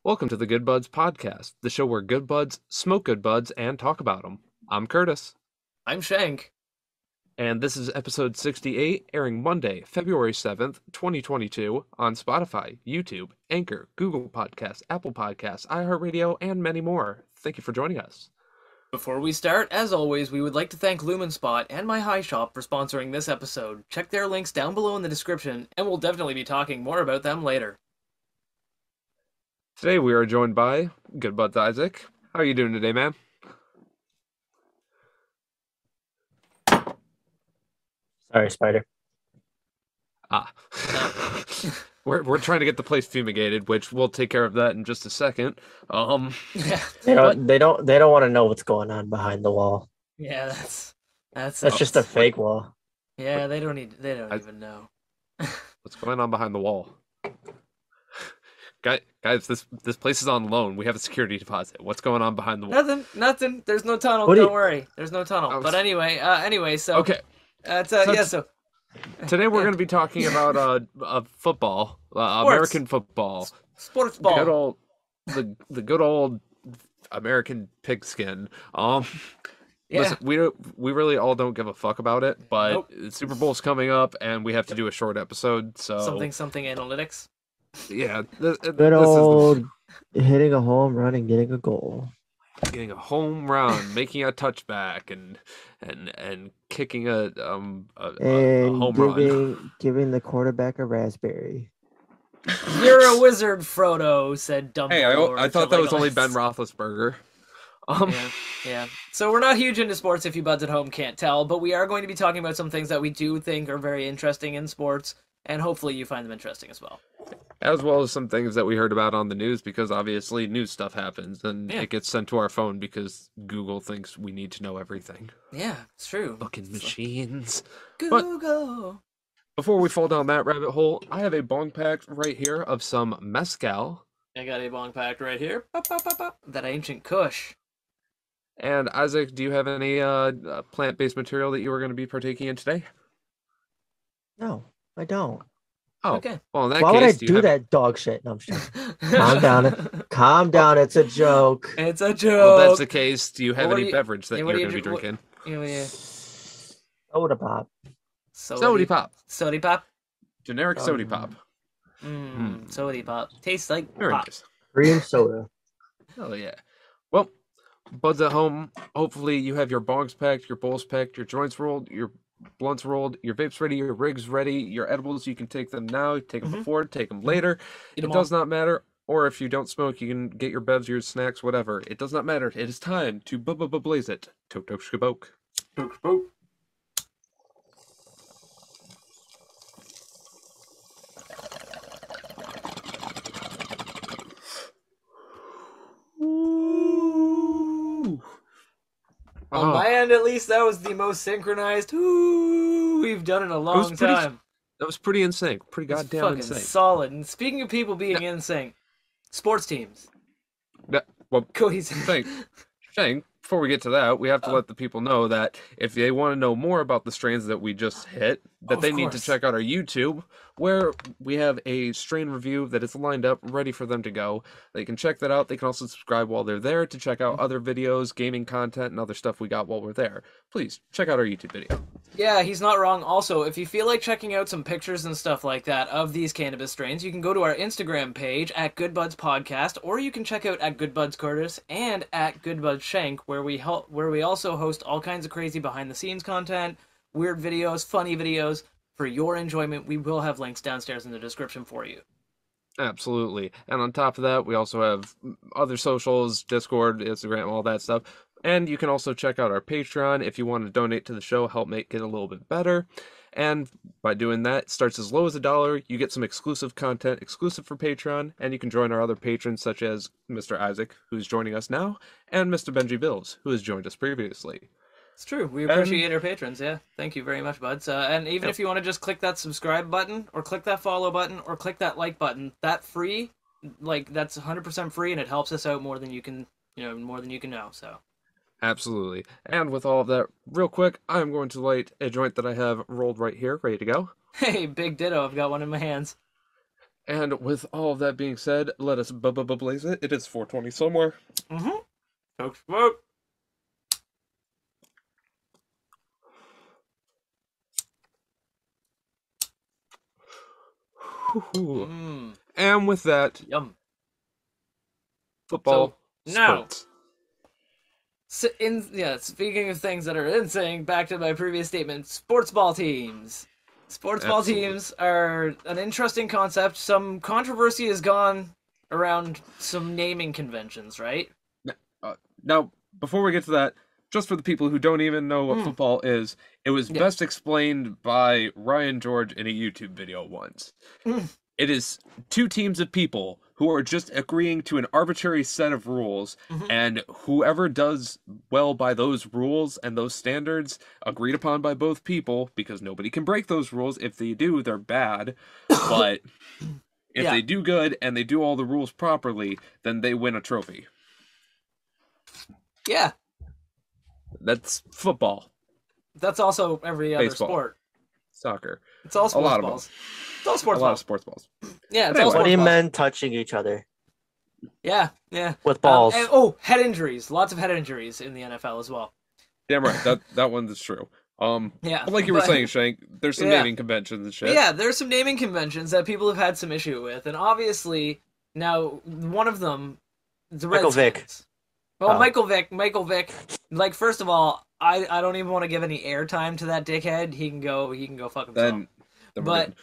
Welcome to the Good Buds Podcast, the show where good buds smoke good buds and talk about them. I'm Curtis, I'm Shank. and this is episode 68, airing Monday, February 7th, 2022, on Spotify, YouTube, Anchor, Google Podcasts, Apple Podcasts, iHeartRadio, and many more. Thank you for joining us. Before we start, as always, we would like to thank Lumenspot and My High Shop for sponsoring this episode. Check their links down below in the description, and we'll definitely be talking more about them later. Today we are joined by Good Buds Isaac. How are you doing today, man? Sorry, Spider. We're trying to get the place fumigated, which we'll take care of that in just a second. Yeah, They don't want to know what's going on behind the wall. yeah, that's Just a fake wall. Yeah, they don't even know. What's going on behind the wall? Guys, this place is on loan. We have a security deposit. What's going on behind the wall? Nothing. There's no tunnel. What do Don't you- worry. There's no tunnel. But anyway, so Okay, so today we're going to be talking about football, American football. sports Good ball. old the good old American pigskin. Yeah. Listen, we really all don't give a fuck about it, but Nope. the Super Bowl's coming up and we have to do a short episode. So Something analytics. yeah, this Good is old hitting a home run and getting a goal. getting a home run, making a touchback, and kicking a And home run. giving the quarterback a raspberry. You're a wizard, Frodo, said Dumbledore. Hey, I thought that was only Ben Legolas. Roethlisberger. Yeah. So we're not huge into sports if you buds at home can't tell, but we are going to be talking about some things that we do think are very interesting in sports, and hopefully you find them interesting as well. As well as some things that we heard about on the news, because obviously news stuff happens and Yeah. it gets sent to our phone because Google thinks we need to know everything. Yeah, it's true. Fucking machines. Google. Before we fall down that rabbit hole, I have a bong pack right here of some Mezcal. I got a bong pack right here. Pop, pop, pop, pop. That ancient Kush. And Isaac, do you have any plant-based material that you were going to be partaking in today? No, I don't. Oh, Okay. well, in that Why would I case, do that dog shit? No, I'm just Calm down. Calm down. It's a joke. It's a Well, joke. that's the case. Do you have Well, what any do you- beverage that yeah, you're what do going you to be dr- drinking? Soda pop. Sody pop. Sody pop. Generic sody pop. Sody pop. Tastes like Very pop. nice. Green soda. Oh, yeah. Well, buds at home, hopefully you have your bongs packed, your bowls packed, your joints rolled, your blunts rolled, your vapes ready, your rigs ready, your edibles, you can take them now, take them before, take them later. Eat It 'em does all. not matter. Or if you don't smoke, you can get your bevs, your snacks, whatever. It does not matter. It is time to blaze it. Tok tok shkaboke. Ooh. On my end, at least, that was the most synchronized ooh we've done in a long pretty time. That was pretty in sync. Pretty It's goddamn fucking in sync. solid. And speaking of people being in sync, sports teams. Well, Cody's. Shane, before we get to that, we have to let the people know that if they want to know more about the strains that we just hit, that Of they need to course. check out our YouTube, where we have a strain review that is lined up, ready for them to go. They can check that out. They can also subscribe while they're there to check out other videos, gaming content, and other stuff we got while we're there. Please, check out our YouTube video. Yeah, he's not wrong. Also, if you feel like checking out some pictures and stuff like that of these cannabis strains, you can go to our Instagram page at Good Buds Podcast, or you can check out at Good Buds Curtis and at Good Buds Shank, where we also host all kinds of crazy behind the scenes content, weird videos, funny videos. For your enjoyment, we will have links downstairs in the description for you. Absolutely. And on top of that, we also have other socials, Discord, Instagram, all that stuff. And you can also check out our Patreon if you want to donate to the show, help make it a little bit better. And by doing that, it starts as low as $1. You get some exclusive content, exclusive for Patreon, and you can join our other patrons, such as Mr. Isaac, who's joining us now, and Mr. Benji Bills, who has joined us previously. It's true. We appreciate our patrons, yeah. Thank you very much, buds. And even if you want to just click that subscribe button, or click that follow button, or click that like button, that's 100% free, and it helps us out more than you can know, so. Absolutely. And with all of that, real quick, I'm going to light a joint that I have rolled right here, ready to go. Hey, big ditto, I've got one in my hands. And with all of that being said, let us blaze it. It is 4:20 somewhere. Mm-hmm. Smoke. And with that, Yum. football, now, sports. Speaking of things that are insane, back to my previous statement, sportsball teams. Sportsball teams are an interesting concept. Some controversy has gone around some naming conventions, right? Now, before we get to that, just for the people who don't even know what football is, it was best explained by Ryan George in a YouTube video once. It is two teams of people who are just agreeing to an arbitrary set of rules, and whoever does well by those rules and those standards agreed upon by both people, because nobody can break those rules. If they do, they're bad. But if they do good and they do all the rules properly, then they win a trophy. Yeah. That's football. That's also every other Baseball. Sport. Soccer. It's all sports a lot balls. Of them. It's all sports a lot balls. of sports balls. Yeah, it's anyway, all sports 20 balls. men touching each other. Yeah. With balls. Head injuries. Lots of head injuries in the NFL as well. Damn right. That one is true. Yeah. Like you were saying, Shank, there's some naming conventions and shit. Yeah, there's some naming conventions that people have had some issue with, and obviously now one of them, the Michael Redskins. Vick. Well, Michael Vick. Like, first of all, I don't even want to give any airtime to that dickhead. He can go fuck himself. Then but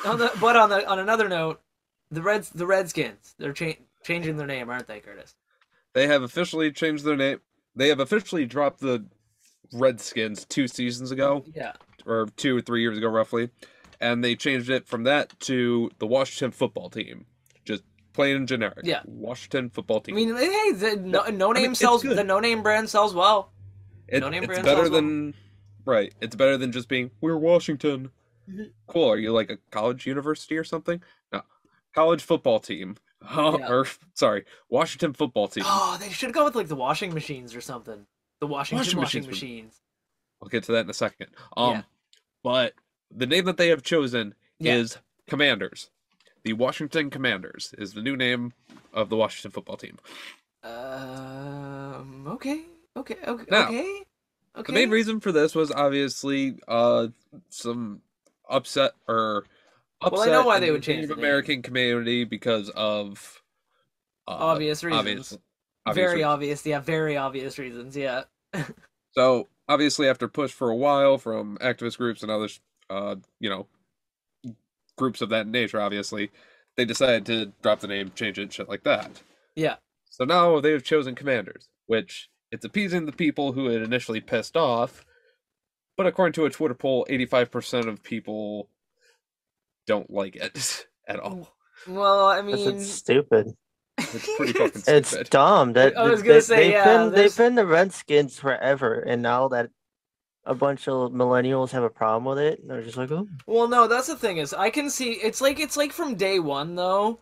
on another note, the Redskins, they're changing their name, aren't they, Curtis? They have officially changed their name. They have officially dropped the Redskins 2 seasons ago. Yeah. Or 2 or 3 years ago, roughly. And they changed it from that to the Washington football team. Just plain and generic. Yeah. Washington football team. I mean, hey, the no-name brand sells well. It's better than... Right. It's better than just being, we're Washington. Cool. Are you like a college university or something? No. College football team. Washington football team. Oh, they should go with like the washing machines or something. The washing machines. I'll get to that in a second. But the name that they have chosen is Commanders. The Washington Commanders is the new name of the Washington football team. Okay. Now, the main reason for this was obviously some upset. Well, I know why they would change the American community because of obvious reasons. Very obvious reasons. Yeah. So obviously, after push for a while from activist groups and others, groups of that nature, obviously, they decided to drop the name, change it, shit like that. Yeah. So now they have chosen Commanders, which it's appeasing the people who had initially pissed off. But according to a Twitter poll, 85% of people don't like it at all. Well, I mean, it's stupid. It's pretty fucking stupid. It's dumb. That I was gonna say, they've been the Redskins forever, and now that a bunch of millennials have a problem with it, they're just like, oh. Well, no, that's the thing is, I can see it's like from day one though,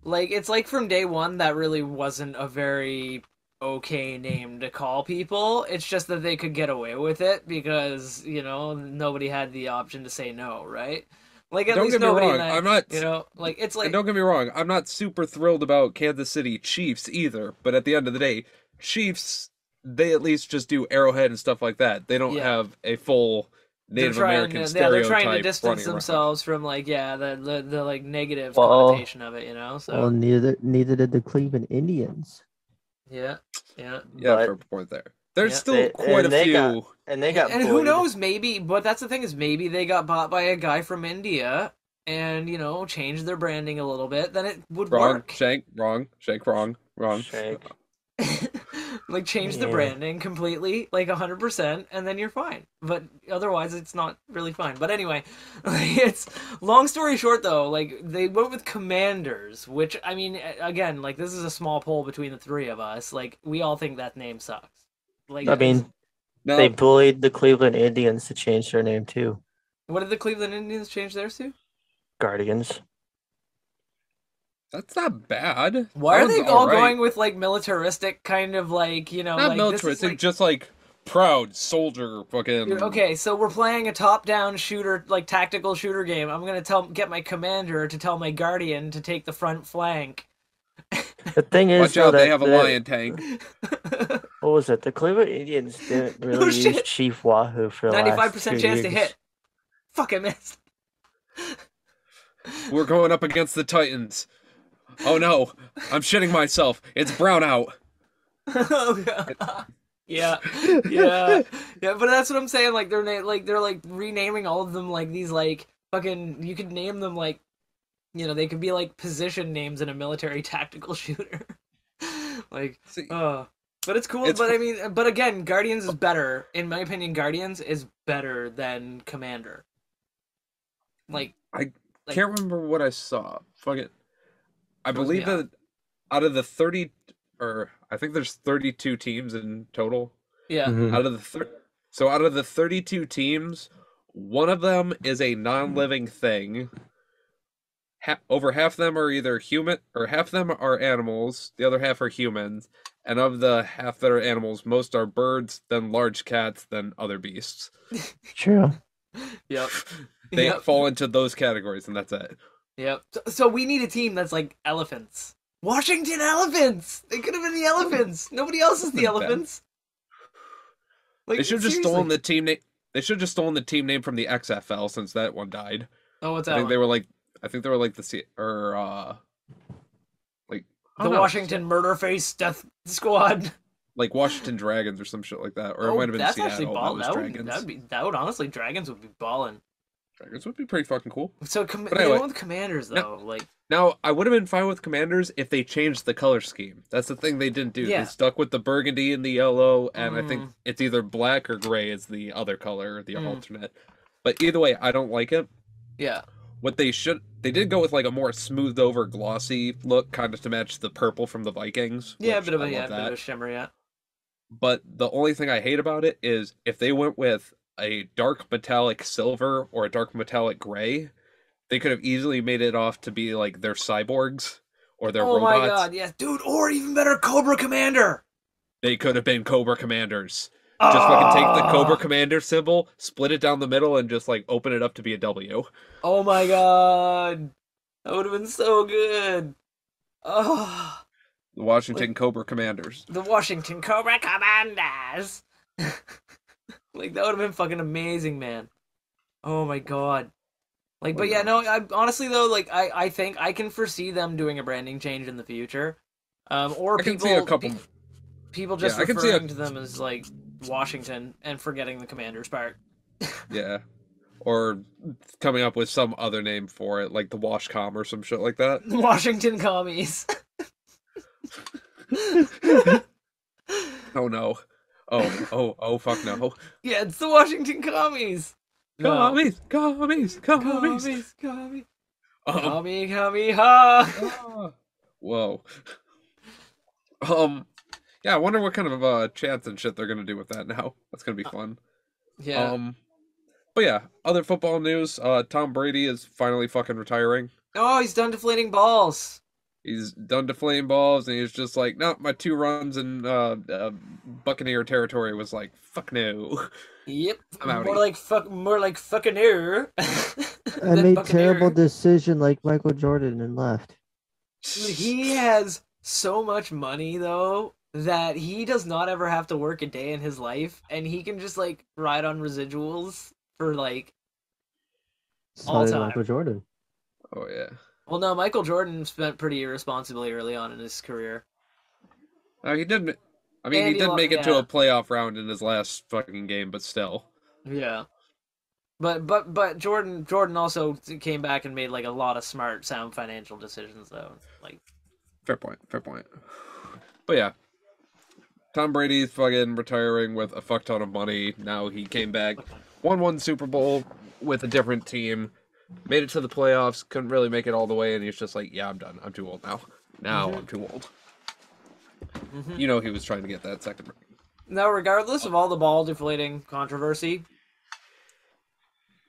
like it's like from day one that really wasn't a very okay name to call people. It's just that they could get away with it because nobody had the option to say no, right? Like at least nobody. I'm not. It's like. Don't get me wrong. I'm not super thrilled about Kansas City Chiefs either. But at the end of the day, Chiefs, they at least just do Arrowhead and stuff like that. They don't have a full Native American stereotype. They're trying to distance themselves from the like negative connotation of it. So. Well, neither did the Cleveland Indians. Yeah. Fair point there. There's still quite a few. And who knows, maybe, but that's the thing is maybe they got bought by a guy from India and, changed their branding a little bit, then it would work. Shank, wrong. Shank. Like, change the branding completely, like 100%, and then you're fine. But otherwise, it's not really fine. But anyway, it's long story short, though, like, they went with Commanders, which, I mean, again, like, this is a small poll between the three of us. Like, we all think that name sucks. Like, I mean, they bullied the Cleveland Indians to change their name, too. What did the Cleveland Indians change theirs to? Guardians. That's not bad. Why are they all going with, like, militaristic kind of, like, Not militaristic, just, like, proud soldier fucking. Dude, okay, so we're playing a top-down shooter, like tactical shooter game. I'm gonna get my commander to tell my guardian to take the front flank. The thing is, Watch though, out, they that have a lion tank. what was it? The Cleveland Indians didn't really Oh, use shit. Chief Wahoo for the 95% last 2 chance years. to hit. Fuck, I missed. We're going up against the Titans. Oh no, I'm shitting myself. It's brown out. Oh, God. Yeah, yeah, yeah. But that's what I'm saying. Like they're renaming all of them like these like fucking. You could name them like, they could be like position names in a military tactical shooter. Like, but it's cool. But I mean, but again, Guardians is better in my opinion. Guardians is better than Commander. I can't remember what I saw. Fuck it. I believe me that out of the 30, or I think there's 32 teams in total. Yeah. Out of the 32 teams, one of them is a non-living thing. Over half of them are either human, or half of them are animals. The other half are humans. And of the half that are animals, most are birds, then large cats, then other beasts. True. Yep. They fall into those categories, and that's it. Yep. So we need a team that's like elephants. Washington elephants. They could have been the elephants. Nobody else is the elephants. Like, they should have just stolen the team name. They should have just stolen the team name from the XFL since that one died. Oh, what's that? I think they were like the Washington Murderface Death Squad. Like Washington Dragons or some shit like that, or it might have been that's Seattle. Actually ball. Dragons. That would honestly, Dragons would be balling. Dragons would be pretty fucking cool. So they went with Commanders though. Now I would have been fine with Commanders if they changed the color scheme. That's the thing they didn't do. Yeah. They stuck with the burgundy and the yellow, and I think it's either black or gray is the other color, the alternate. But either way, I don't like it. Yeah. They did go with like a more smoothed over glossy look, kind of to match the purple from the Vikings. Yeah, a bit of a shimmer, yeah. But the only thing I hate about it is if they went with a dark metallic silver or a dark metallic gray, they could have easily made it off to be like their cyborgs or their robots. Oh my god, yes, dude, or even better, Cobra Commander. They could have been Cobra Commanders. Just fucking take the Cobra Commander symbol, split it down the middle, and just like open it up to be a W. Oh my god, that would have been so good. Oh, the Washington Cobra Commanders. The Washington Cobra Commanders. Like that would have been fucking amazing, man. Oh my god. Like, but yeah, no. Honestly though, like I think I can foresee them doing a branding change in the future, or people just referring to them as like Washington and forgetting the Commanders part. Yeah, or coming up with some other name for it, like the Washcom or some shit like that. The Washington Commies. Oh no. Oh fuck no. Yeah, it's the Washington Commies. Commies. Commie, ha. Whoa. Yeah, I wonder what kind of chants and shit they're gonna do with that now. That's gonna be fun. Yeah. But yeah, other football news. Tom Brady is finally fucking retiring. Oh, he's done deflating balls. He's done deflating balls, and he's just like, no, my 2 runs in Buccaneer territory was like, fuck no. Yep. More like fucking error. I made terrible decision like Michael Jordan and left. He has so much money though that he does not ever have to work a day in his life, and he can just like ride on residuals for like all time. Michael Jordan. Oh yeah. Well, no, Michael Jordan spent pretty irresponsibly early on in his career. He didn't. I mean, he did make it to a playoff round in his last fucking game, but still. Yeah. But Jordan also came back and made like a lot of smart, sound financial decisions though. Like. Fair point. But yeah, Tom Brady's fucking retiring with a fuck ton of money. Now he came back, won 1 Super Bowl with a different team. Made it to the playoffs, couldn't really make it all the way, and he's just like, yeah, I'm done. I'm too old now. I'm too old. You know he was trying to get that second ring. Now, regardless of all the ball deflating controversy,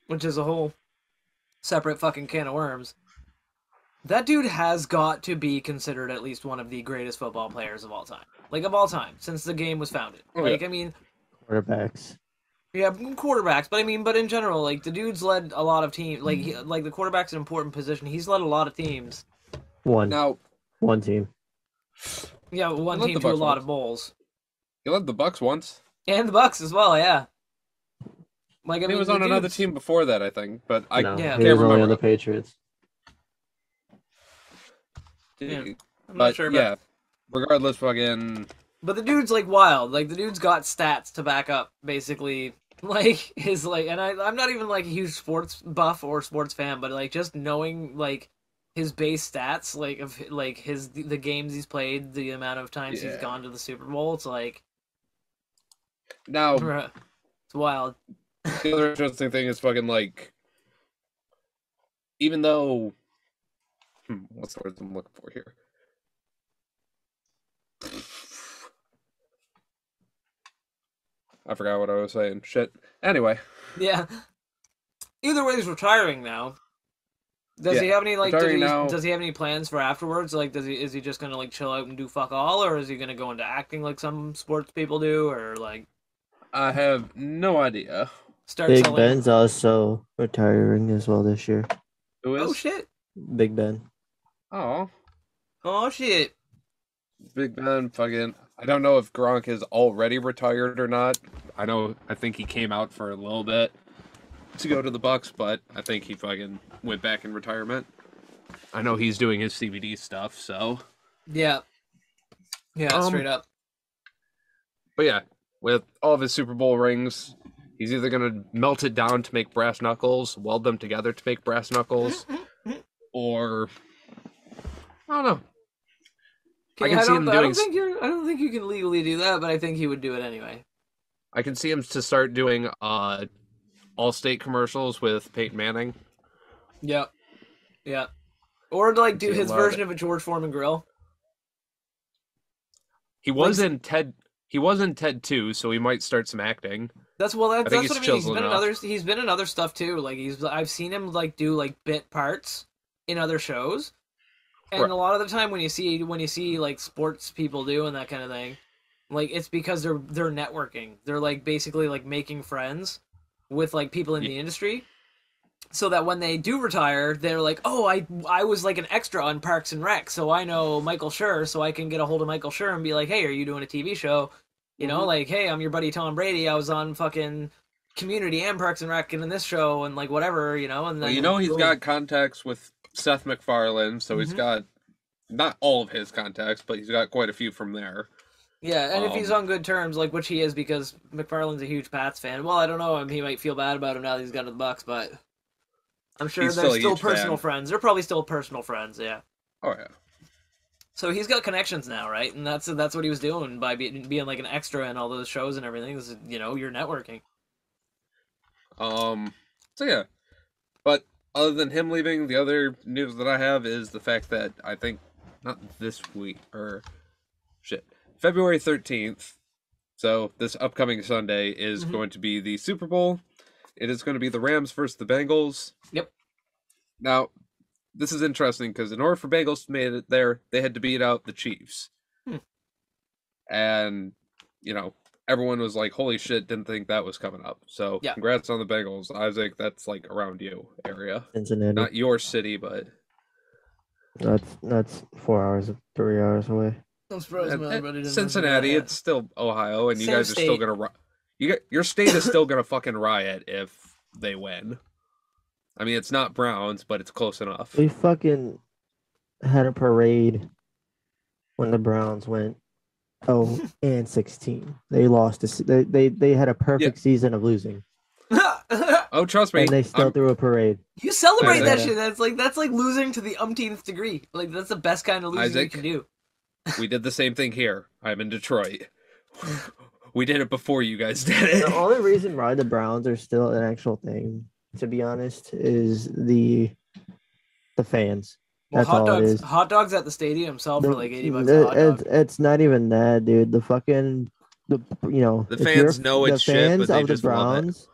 which is a whole separate fucking can of worms, that dude has got to be considered at least one of the greatest football players of all time. Like, of all time, since the game was founded. I mean, Quarterbacks. Yeah, quarterbacks, but I mean, but in general, like the dude's led a lot of teams. Like, like the quarterback's an important position. He's led a lot of teams. Now, One team. Yeah, he one led team the to a Bucks lot once. of bowls, He led the Bucks once. and the Bucks as well. Yeah, like I He mean, was the on another dude's team before that, I think, but I No, yeah, he can't was only on remember. the Patriots. yeah. I'm not But sure, yeah, regardless, fucking but the dude's like wild. Like the dude's got stats to back up basically like his like, and I'm not even like a huge sports buff or sports fan, but like just knowing like his base stats, like of like his the games he's played, the amount of times he's yeah. gone to the Super Bowl, it's like Now, bruh, it's wild. the other interesting thing is fucking like, even though, what's the word I'm looking for here? I forgot what I was saying. Shit. Anyway, Yeah. Either way, he's retiring now. Does he Yeah, have any like? retiring now. Does he have any plans for afterwards? Like, is he just gonna like chill out and do fuck all, or is he gonna go into acting like some sports people do, or like I have no idea start Big selling? Ben's also retiring as well this year. who is. Oh shit! Big Ben. Oh, Oh shit! Big Ben. Fucking. I don't know if Gronk is already retired or not. I think he came out for a little bit to go to the Bucks, but I think he fucking went back in retirement. I know he's doing his CBD stuff, so. Yeah, yeah, straight up. But yeah, with all of his Super Bowl rings, he's either gonna melt it down to make brass knuckles, weld them together to make brass knuckles, or I don't know. Okay, I can see him doing. I don't think you can legally do that, but I think he would do it anyway. I can see him to start doing Allstate commercials with Peyton Manning. Yeah, yeah. Or like do See a his lot version of- of a George Foreman grill. He was in Ted. He was in Ted 2, so he might start some acting. That's I think that's he's what I mean. chiseled enough. He's been in other stuff too. Like I've seen him like do like bit parts in other shows. And Right. a lot of the time when you see like sports people doing that kind of thing, like it's because they're networking. They're like basically like making friends with like people in Yeah. the industry. So that when they do retire, they're like, "Oh, I was like an extra on Parks and Rec, so I know Michael Schur, so I can get a hold of Michael Schur and be like, "Hey, are you doing a TV show?" You know, like, "Hey, I'm your buddy Tom Brady. I was on fucking Community and Parks and Rec and in this show and like whatever, you know." And then Well, you know he's boom. got contacts with Seth MacFarlane, so he's got not all of his contacts, but he's got quite a few from there. Yeah, and if he's on good terms, like which he is, because McFarlane's a huge Pats fan. Well, I don't know him. He might feel bad about him now that he's got to the Bucks, but I'm sure He's they're still a still huge personal fan. friends. They're probably still personal friends. Yeah. Oh yeah. So he's got connections now, right? And that's what he was doing by being like an extra in all those shows and everything. Is, you know, you're networking. So yeah, but other than him leaving, the other news that I have is the fact that I think not this week or February 13th. So this upcoming Sunday is going to be the Super Bowl. It is going to be the Rams versus the Bengals. Yep. Now, this is interesting because in order for Bengals to make it there, they had to beat out the Chiefs. And, you know, everyone was like, holy shit, didn't think that was coming up. So, Yeah. congrats on the Bengals. Isaac, that's like around you area. Cincinnati. Not your city, but... That's 4 hours, 3 hours away. I'm surprised my buddy didn't Cincinnati, mention it's still Ohio, and you Same guys are still state. gonna... your state is still gonna fucking riot if they win. I mean, it's not Browns, but it's close enough. We fucking had a parade when the Browns went 0-16. They lost. They had a perfect season of losing, that. Oh, trust me. and they still threw a parade. You celebrate that Isaac. shit. That's like losing to the umpteenth degree. Like that's the best kind of losing you Isaac. can do. We did the same thing here. I'm in Detroit. We did it before you guys did it. The only reason why the Browns are still an actual thing, to be honest, is the fans. Well, That's all it is. hot dogs at the stadium sell for like $80 a hot dog. It's not even that, dude. The fans know it's shit, but they just love it.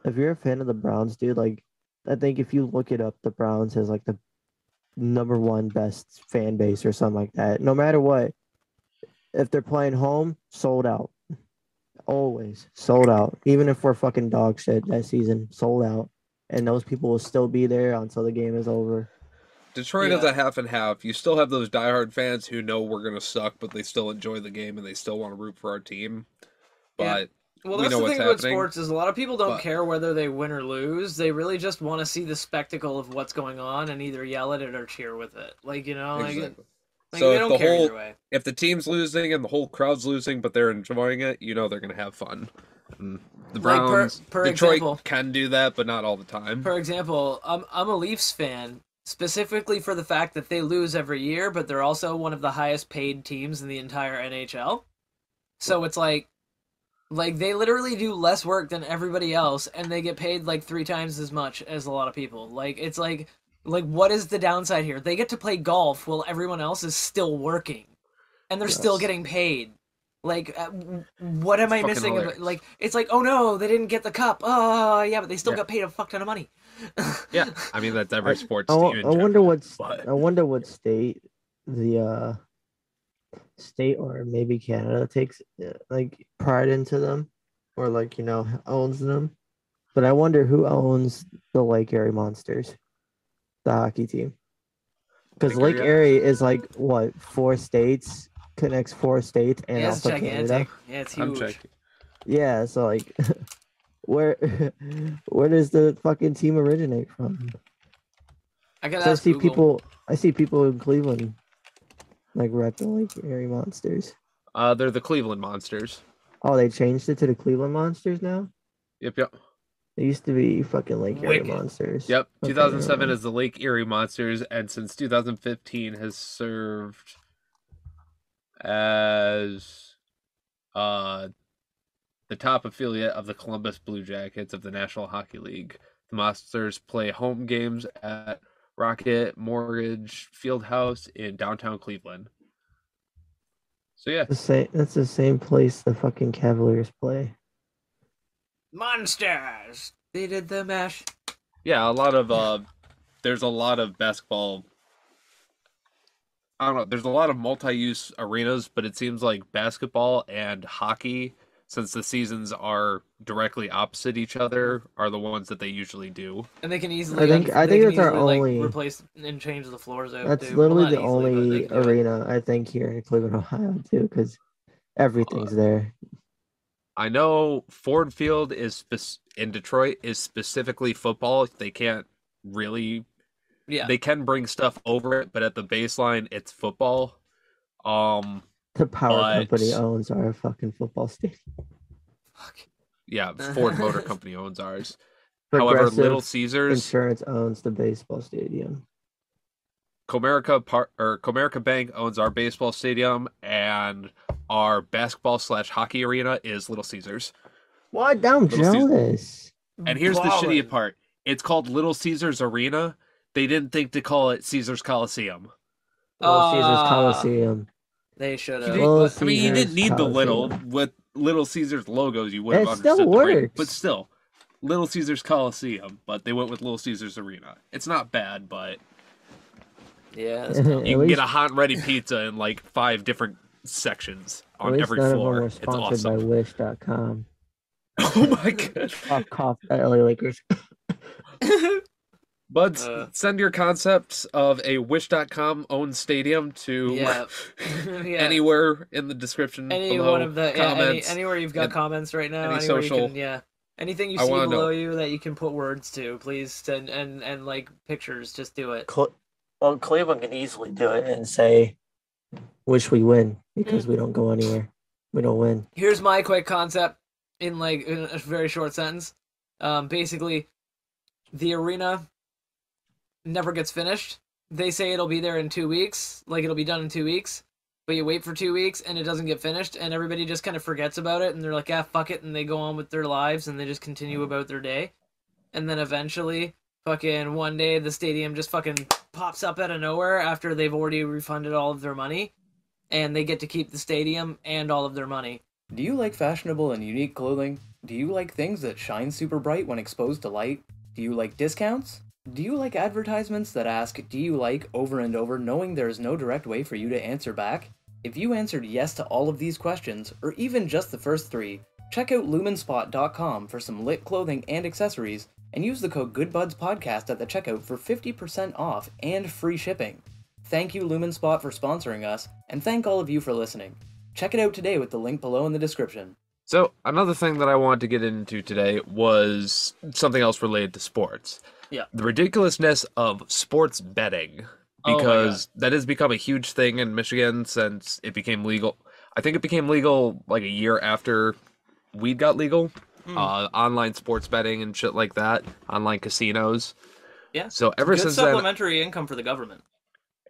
If you're a fan of the Browns, dude, like I think if you look it up, the Browns has like the #1 best fan base or something like that. No matter what, if they're playing home, sold out. always sold out. Even if we're fucking dog shit that season, sold out. And those people will still be there until the game is over. Detroit is a half and half. You still have those diehard fans who know we're gonna suck, but they still enjoy the game and they still want to root for our team. But well, we that's know the what's thing about happening. sports is a lot of people don't care whether they win or lose. They really just want to see the spectacle of what's going on and either yell at it or cheer with it. Like, you know, Exactly. like So they if don't the care whole either way. if the team's losing and the whole crowd's losing, but they're enjoying it, you know they're gonna have fun. And the Browns, Like per Detroit example, can do that, but not all the time. For example, I'm a Leafs fan specifically for the fact that they lose every year, but they're also one of the highest paid teams in the entire NHL. So it's like they literally do less work than everybody else, and they get paid like 3 times as much as a lot of people. Like it's like what is the downside here? They get to play golf while everyone else is still working, and they're still getting paid. Like, what am I missing? Like, it's like, oh no, they didn't get the cup. Oh yeah, but they still got paid a fuck ton of money. Yeah, I mean that's every sports I team. wonder I wonder what state the state or maybe Canada takes like pride into them, or like owns them. But I wonder who owns the Lake Erie Monsters, the hockey team, because Lake Erie is like what 4 states, connects 4 states and also Canada. Yeah, it's huge. Yeah, so like where does the fucking team originate from? I see people in Cleveland like rep the Lake Erie Monsters. They're the Cleveland Monsters. Oh, they changed it to the Cleveland Monsters now? Yep. It used to be fucking Lake Erie Monsters. Yep, 2007 is the Lake Erie Monsters, and since 2015 has served as the top affiliate of the Columbus Blue Jackets of the National Hockey League. The Monsters play home games at Rocket Mortgage Fieldhouse in downtown Cleveland. So yeah, that's the same place the fucking Cavaliers play. Monsters. They did the mash. Yeah, there's a lot of basketball. I don't know. There's a lot of multi-use arenas, but it seems like basketball and hockey, since the seasons are directly opposite each other, are the ones that they usually do. And they can easily. I think that's our only replace and change the floors out. That's literally the only arena I think here in Cleveland, Ohio, too, because everything's there. I know Ford Field in Detroit is specifically football. They can't really. Yeah. They can bring stuff over it, but at the baseline, it's football. The power company owns our fucking football stadium. Fuck. Yeah, Ford Motor Company owns ours. However, Little Caesars Insurance owns the baseball stadium. Comerica Bank owns our baseball stadium, and our basketball/hockey arena is Little Caesars. What? I'm jealous. And here's the shitty part: it's called Little Caesars Arena. They didn't think to call it Caesars Coliseum. Little Caesars Coliseum. They should have. I mean, you didn't need the little with Little Caesars logos. You would have understood still works. Brand, but still, Little Caesars Coliseum. But they went with Little Caesars Arena. It's not bad, but yeah, you can get a hot and ready pizza in like 5 different sections on every floor. It's awesome. By Wish.com. Oh my god! Cough, LA Lakers. But send your concepts of a Wish.com owned stadium to anywhere in the description. One of the anywhere you've got comments right now. Any social. Anything you see below you that you can put words to, please, and like pictures, just do it. Well, Cleveland can easily do it and say, "Wish we win," because we don't go anywhere. We don't win. Here's my quick concept in a very short sentence. Basically, the arena never gets finished. They say it'll be there in 2 weeks, like it'll be done in 2 weeks, but you wait for 2 weeks and it doesn't get finished, and everybody just kind of forgets about it, and they're like, fuck it, and they go on with their lives, and they just continue about their day. And then eventually, fucking one day, the stadium just fucking pops up out of nowhere after they've already refunded all of their money, and they get to keep the stadium and all of their money. Do you like fashionable and unique clothing? Do you like things that shine super bright when exposed to light? Do you like discounts? Do you like advertisements that ask, "Do you like?" over and over, knowing there is no direct way for you to answer back? If you answered yes to all of these questions, or even just the first 3, Check out lumenspot.com for some lit clothing and accessories, and use the code GoodBudsPodcast at the checkout for 50% off and free shipping. Thank you, Lumenspot, for sponsoring us, and thank all of you for listening. Check it out today with the link below in the description. So, another thing that I wanted to get into today was something else related to sports. Yeah. The ridiculousness of sports betting. Because that has become a huge thing in Michigan since it became legal. I think it became legal like a year after weed got legal. Online sports betting and shit like that. Online casinos. Yeah. So ever since then, supplementary income for the government.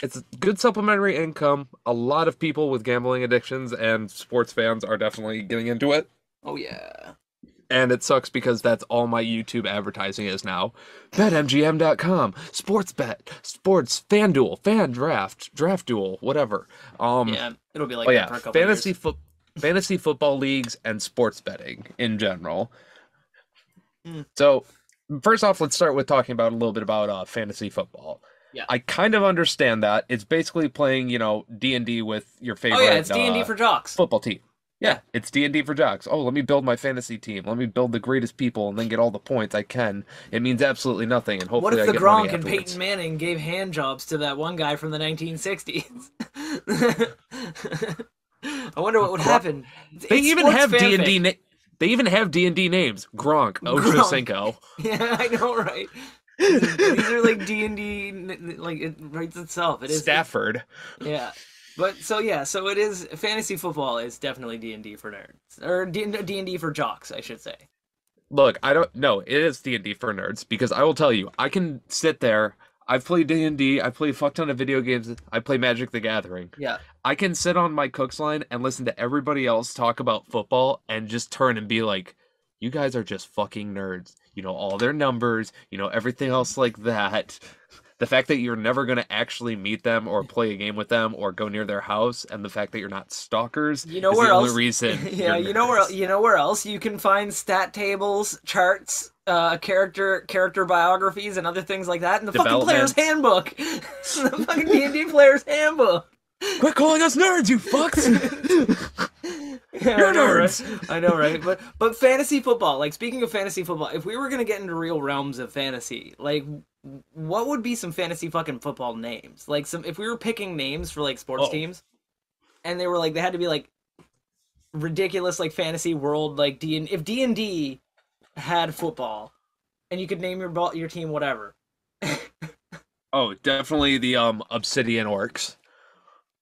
it's good supplementary income. A lot of people with gambling addictions and sports fans are definitely getting into it. Oh, yeah. And it sucks because that's all my YouTube advertising is now. BetMGM.com, Sportsbet, Sports, FanDuel, Fan Draft, Draft Duel, whatever. Yeah, it'll be like that for a couple years. Fantasy football leagues and sports betting in general. So, first off, let's start with talking about a little bit about fantasy football. Yeah. I kind of understand that. It's basically playing, D&D with your favorite Oh, yeah, it's D&D for jocks. football team. Yeah, it's D&D for jocks. Oh, let me build my fantasy team. Let me build the greatest people and then get all the points I can. It means absolutely nothing, and hopefully What I if the get money Gronk and afterwards. Peyton Manning gave hand jobs to that one guy from the 1960s? I wonder what would happen. They It's even sports have fanfic. D&D. They even have D&D names. Gronk, Ochocinco. Yeah, I know, right? These are like D&D, like it writes itself. It is Stafford. Yeah. But so it is fantasy football is definitely D&D for nerds or D&D for jocks, I should say. Look, I don't know. It is D&D for nerds because I will tell you, I can sit there. I've played D&D. I play a fuck ton of video games. I play Magic the Gathering. Yeah. I can sit on my cook's line and listen to everybody else talk about football and just turn and be like, you guys are just fucking nerds. You know all their numbers, everything else like that. The fact that you're never going to actually meet them or play a game with them or go near their house, and the fact that you're not stalkers is where the else? only reason. Yeah, you're where else you can find stat tables, charts, character biographies, and other things like that in the fucking player's handbook. The fucking D&D player's handbook. Quit calling us nerds, you fucks! Yeah, You're nerds! Right? I know, right? But fantasy football, like, speaking of fantasy football, if we were gonna get into real realms of fantasy, like, what would be some fantasy fucking football names? Like, if we were picking names for, like, sports teams, and they were, like, they had to be, like, ridiculous, like, fantasy world, like, if D&D had football, and you could name your team whatever. Oh, definitely the Obsidian Orcs.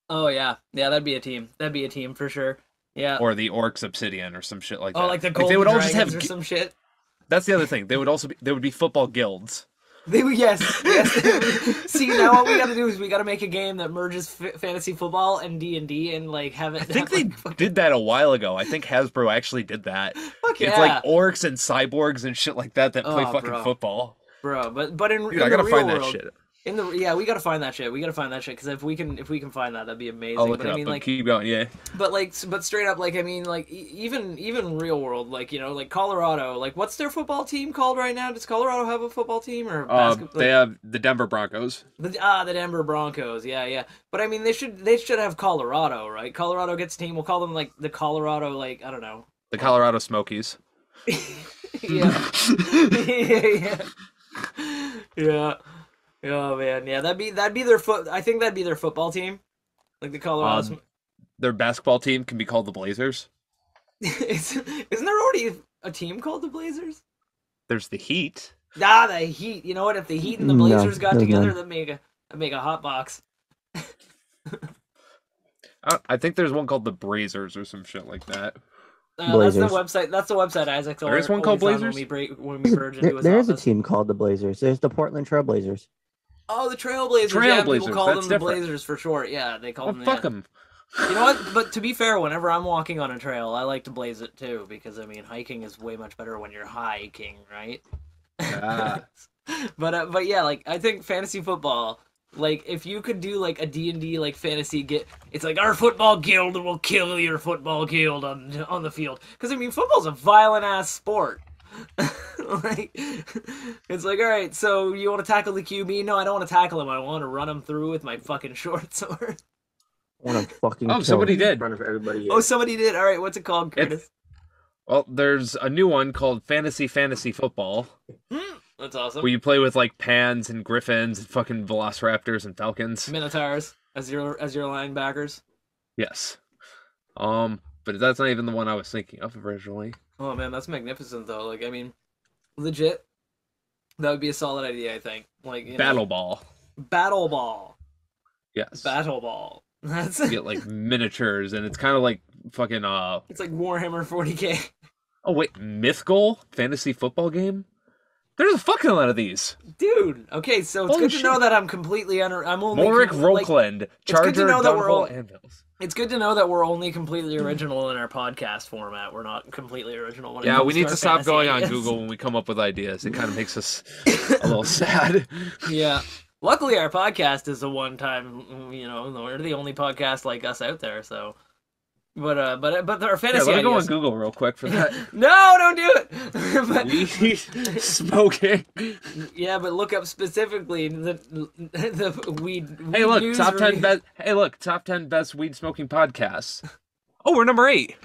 Oh, yeah. Yeah, that'd be a team. That'd be a team for sure. Yeah. Or the Orcs Obsidian or some shit like that. Oh, like the Golden they would all just Dragons have or some shit. That's the other thing. They would be football guilds. Yes. See, now what we gotta do is we gotta make a game that merges fantasy football and D&D and, like, have it... I think they did that a while ago. I think Hasbro actually did that. Fuck yeah. It's like orcs and cyborgs and shit like that play fucking football. Bro, but in, Dude, in I the gotta real find world... that shit. We gotta find that shit. Because if we can find that, that'd be amazing. I'll look but it I up, mean, but like, keep going, yeah. but straight up, like, I mean, like, even real world, like, like Colorado, like, what's their football team called right now? Does Colorado have a football team or basketball? They have the Denver Broncos. The Denver Broncos, yeah. But I mean, they should have Colorado, right? Colorado gets a team. We'll call them, like, the Colorado, like, I don't know. The Colorado Smokies. Yeah. Yeah. Oh man, yeah, that'd be their I think that'd be their football team, like the Colorado. Their basketball team can be called the Blazers. Isn't there already a team called the Blazers? There's the Heat. The Heat. You know what? If the Heat and the Blazers got together, that'd make a hot box. I think there's one called the Brazers or some shit like that. That's the website. Isaac's. There's one called Blazers. When we merge into his There's a office. team called the Blazers. There's the Portland Trailblazers. Oh, the Trailblazers. Yeah, people call them the Blazers for short. Yeah, they call them. Fuck them. You know what? But to be fair, whenever I'm walking on a trail, I like to blaze it too, because I mean, hiking is way much better when you're hiking, right? But yeah, like, I think fantasy football, like, if you could do like a D&D like fantasy it's like our football guild will kill your football guild on the field, because I mean, football's a violent ass sport. Like, it's like, all right, so you want to tackle the QB? No, I don't want to tackle him. I want to run him through with my fucking short sword. I want to fucking kill somebody him did. in front of everybody. Oh, somebody did. All right, what's it called, Curtis? Well, there's a new one called Fantasy Football, That's awesome. where you play with like pans and griffins and fucking velociraptors and falcons. Minotaurs as your linebackers. Yes. But that's not even the one I was thinking of originally. Oh man, that's magnificent though. Like, I mean, legit, that would be a solid idea. I think. Like, you Battle know, Ball. Battle Ball. Yes. Battle Ball. That's You get like miniatures, and it's kind of like fucking it's like Warhammer 40K. Oh wait, Mythgol fantasy football game. There's a fucking lot of these. Dude, okay, so it's Holy good to know that I'm completely I'm only Morik like, Rokeland, Charger, Dunhole, Anvils. it's good to know that we're only completely original in our podcast format. We're not completely original when it Yeah, comes we need our to stop fantasy going on ideas. Google when we come up with ideas. It kind of makes us a little sad. Yeah. Luckily, our podcast is a one-time, you know, we're the only podcast like us out there, so... But our Yeah, fantasy let me go on ideas... Google real quick for that. No, don't do it! But- Weed smoking. yeah, but look up specifically the weed Hey, look, news top 10 review- best. Hey, look, top 10 best weed smoking podcasts. Oh, we're number 8.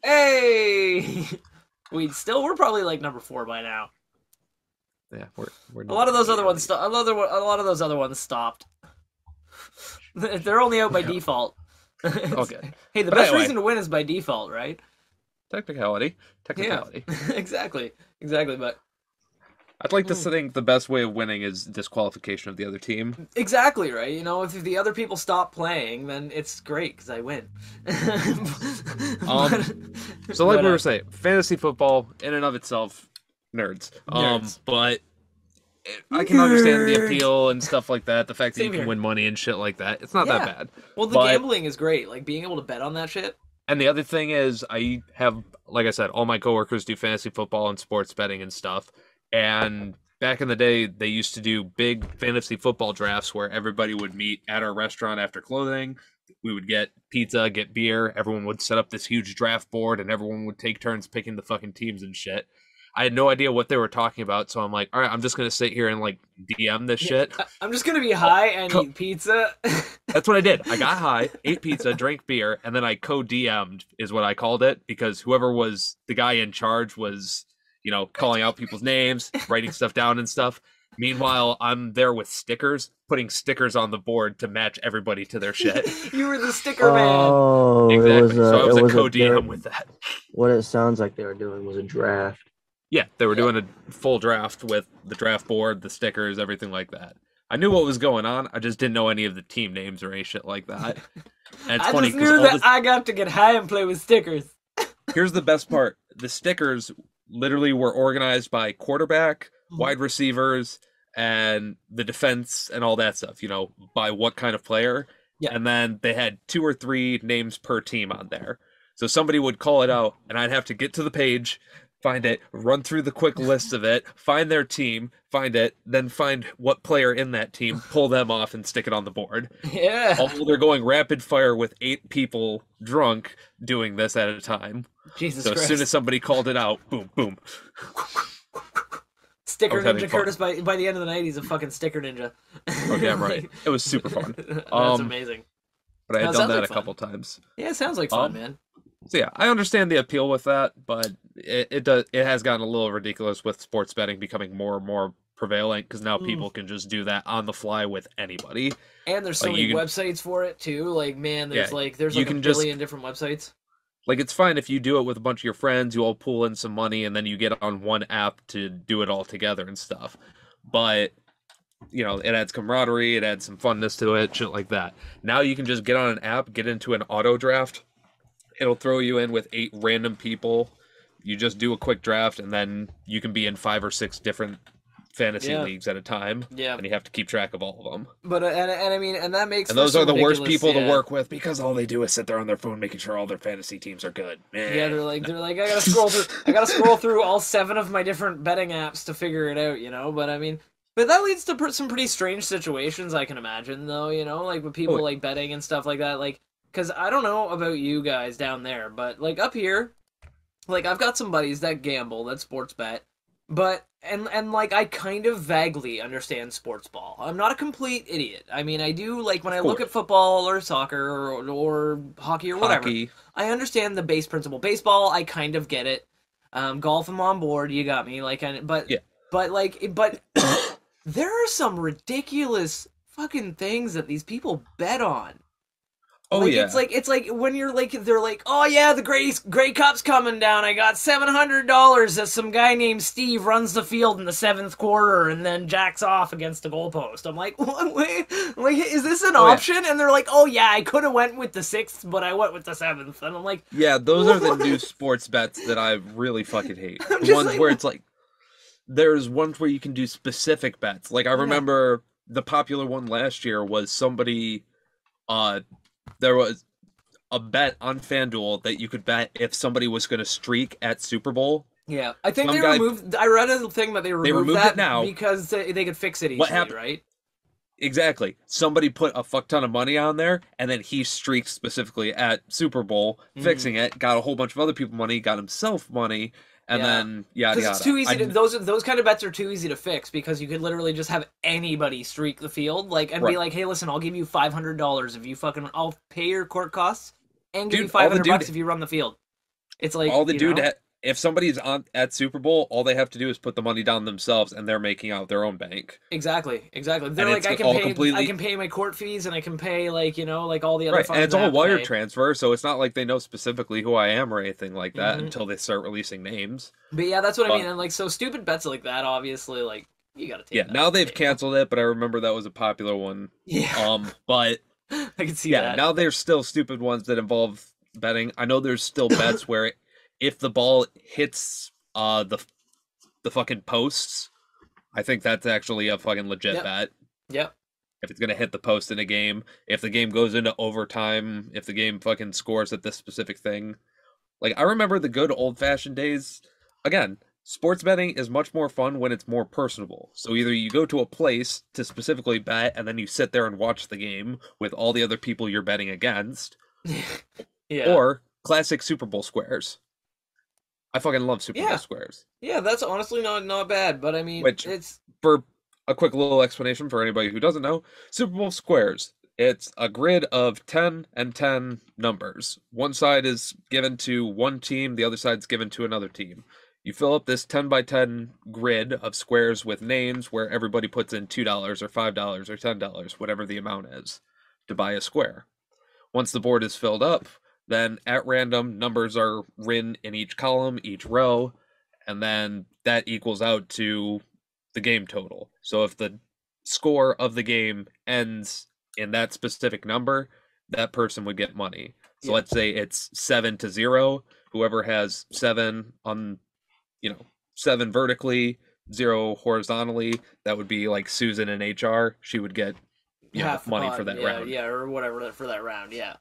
Hey! We're probably like number 4 by now. Yeah, we're A lot of those other ones a lot of those other ones stopped. They're only out by default. Okay. Hey, the But best anyway. reason to win is by default, right? Technicality. Yeah. exactly. But I'd like to think the best way of winning is disqualification of the other team. exactly, right? You know, if the other people stop playing, then it's great because I win. So like But, we were saying, fantasy football in and of itself, nerds. Nerds. But I can understand the Nerds. appeal and stuff like that. The fact that Same you can here. win money and shit like that. It's not Yeah. that bad. well, the But- gambling is great. Like being able to bet on that shit. And the other thing is, I have, like I said, all my coworkers do fantasy football and sports betting and stuff. And back in the day, they used to do big fantasy football drafts where everybody would meet at our restaurant after clothing. We would get pizza, get beer. Everyone would set up this huge draft board, and everyone would take turns picking the fucking teams and shit. I had no idea what they were talking about, so I'm like, all right, I'm just gonna sit here and like DM this shit. I'm just gonna be high and eat pizza. That's what I did. I got high, ate pizza, drank beer, and then I co-DM'd is what I called it, because whoever was the guy in charge was, you know, calling out people's names, writing stuff down and stuff. Meanwhile, I'm there with stickers, putting stickers on the board to match everybody to their shit. You were the sticker man. Oh, Exactly. it was So I was a co-DM they were- with that. What it sounds like they were doing was a draft. Yeah, they were doing a full draft with the draft board, the stickers, everything like that. I knew what was going on. I just didn't know any of the team names or any shit like that. And it's I funny just because knew all that this... I got to get high and play with stickers. Here's the best part. The stickers literally were organized by quarterback, Mhm. wide receivers, and the defense and all that stuff, you know, by what kind of player. Yeah. And then they had 2 or 3 names per team on there. So somebody would call it out, and I'd have to get to the page, find it, run through the quick list of it, find their team, find it, then find what player in that team, pull them off, and stick it on the board. Yeah. All they're going rapid fire with 8 people drunk doing this at a time. Jesus So as Christ. soon as somebody called it out, boom, boom. Sticker I was having Ninja fun. Curtis by the end of the night, he's a fucking sticker ninja. Oh, damn right. It was super fun. That's Um, amazing. But I had That done sounds that like a fun. couple times. Yeah, it sounds like fun, Um, man. So yeah, I understand the appeal with that, but it has gotten a little ridiculous with sports betting becoming more and more prevalent, because now Mm. people can just do that on the fly with anybody. And there's so like, many you can- websites for it too. Like, man, there's Yeah, like there's you like a can just- billion different websites. Like, it's fine if you do it with a bunch of your friends, you all pool in some money, and then you get on one app to do it all together and stuff. But, you know, it adds camaraderie, it adds some funness to it, shit like that. Now you can just get on an app, get into an auto draft. It'll throw you in with 8 random people. You just do a quick draft, and then you can be in 5 or 6 different fantasy Yeah. leagues at a time. Yeah. And you have to keep track of all of them. But and I mean, and that makes And for those some are the worst ridiculous- people to yeah. work with, because all they do is sit there on their phone making sure all their fantasy teams are good. Yeah, they're like I gotta scroll through all 7 of my different betting apps to figure it out, you know. But I mean, but that leads to some pretty strange situations, I can imagine, though, you know, like with people Oh, like betting and stuff like that. Like, because I don't know about you guys down there, but like up here, like I've got some buddies that gamble, that sports bet, but and like I kind of vaguely understand sports ball. I'm not a complete idiot. I mean, I do, like when I look course. at football or soccer or hockey or whatever. Hockey. I understand the base principle. Baseball, I kind of get it. Golf, I'm on board. You got me. Like, but Yeah. but there are some ridiculous fucking things that these people bet on. Oh Like, yeah. it's like when you're like, they're like, oh yeah, the Grey Cup's coming down. I got $700 as some guy named Steve runs the field in the 7th quarter and then jacks off against the goalpost. I'm like, what? Wait, is this an option? Yeah. And they're like, oh yeah, I could have went with the 6th, but I went with the 7th. And I'm like, yeah, those what? are the new sports bets that I really fucking hate. I'm The just ones like, where it's like, there's ones where you can do specific bets. Like I remember the popular one last year was somebody, there was a bet on FanDuel that you could bet if somebody was going to streak at Super Bowl. Yeah, I think they removed. I read a thing that they removed that it now because they could fix it easily, right? Exactly. Somebody put a fuck ton of money on there, and then he streaked specifically at Super Bowl, fixing it. Got a whole bunch of other people money, got himself money, and then yada yada. It's too easy. Those kind of bets are too easy to fix because you could literally just have anybody streak the field, and be like, "Hey, listen, I'll give you $500 if you fucking. I'll pay your court costs and give you $500 if you run the field." It's like if somebody's at Super Bowl, all they have to do is put the money down themselves, and they're making out their own bank. Exactly. They're like, I can pay my court fees, and I can pay all the other. Right, and it's all wire transfer, so it's not like they know specifically who I am or anything like that until they start releasing names. But yeah, that's what I mean. And so stupid bets like that, obviously, you gotta take. Yeah, now they've canceled it, but I remember that was a popular one. Yeah. But I can see that. Yeah, now there's still stupid ones that involve betting. I know there's still bets where if the ball hits the fucking posts, I think that's actually a fucking legit bet. Yep. If it's gonna hit the post in a game, if the game goes into overtime, if the game fucking scores at this specific thing. Like I remember the good old fashioned days. Again, sports betting is much more fun when it's more personable. So either you go to a place to specifically bet and then you sit there and watch the game with all the other people you're betting against. Or classic Super Bowl squares. I fucking love Super Bowl squares. Yeah, that's honestly not bad, but I mean, it's... For a quick little explanation for anybody who doesn't know, Super Bowl squares, it's a grid of 10 and 10 numbers. One side is given to one team, the other side's given to another team. You fill up this 10 by 10 grid of squares with names where everybody puts in $2 or $5 or $10, whatever the amount is, to buy a square. Once the board is filled up, then at random, numbers are written in each column, each row, and then that equals out to the game total. So if the score of the game ends in that specific number, that person would get money. So let's say it's 7-0. Whoever has 7 on, 7 vertically, 0 horizontally, that would be like Susan in HR. She would get money for that round. Yeah, or whatever for that round, yeah.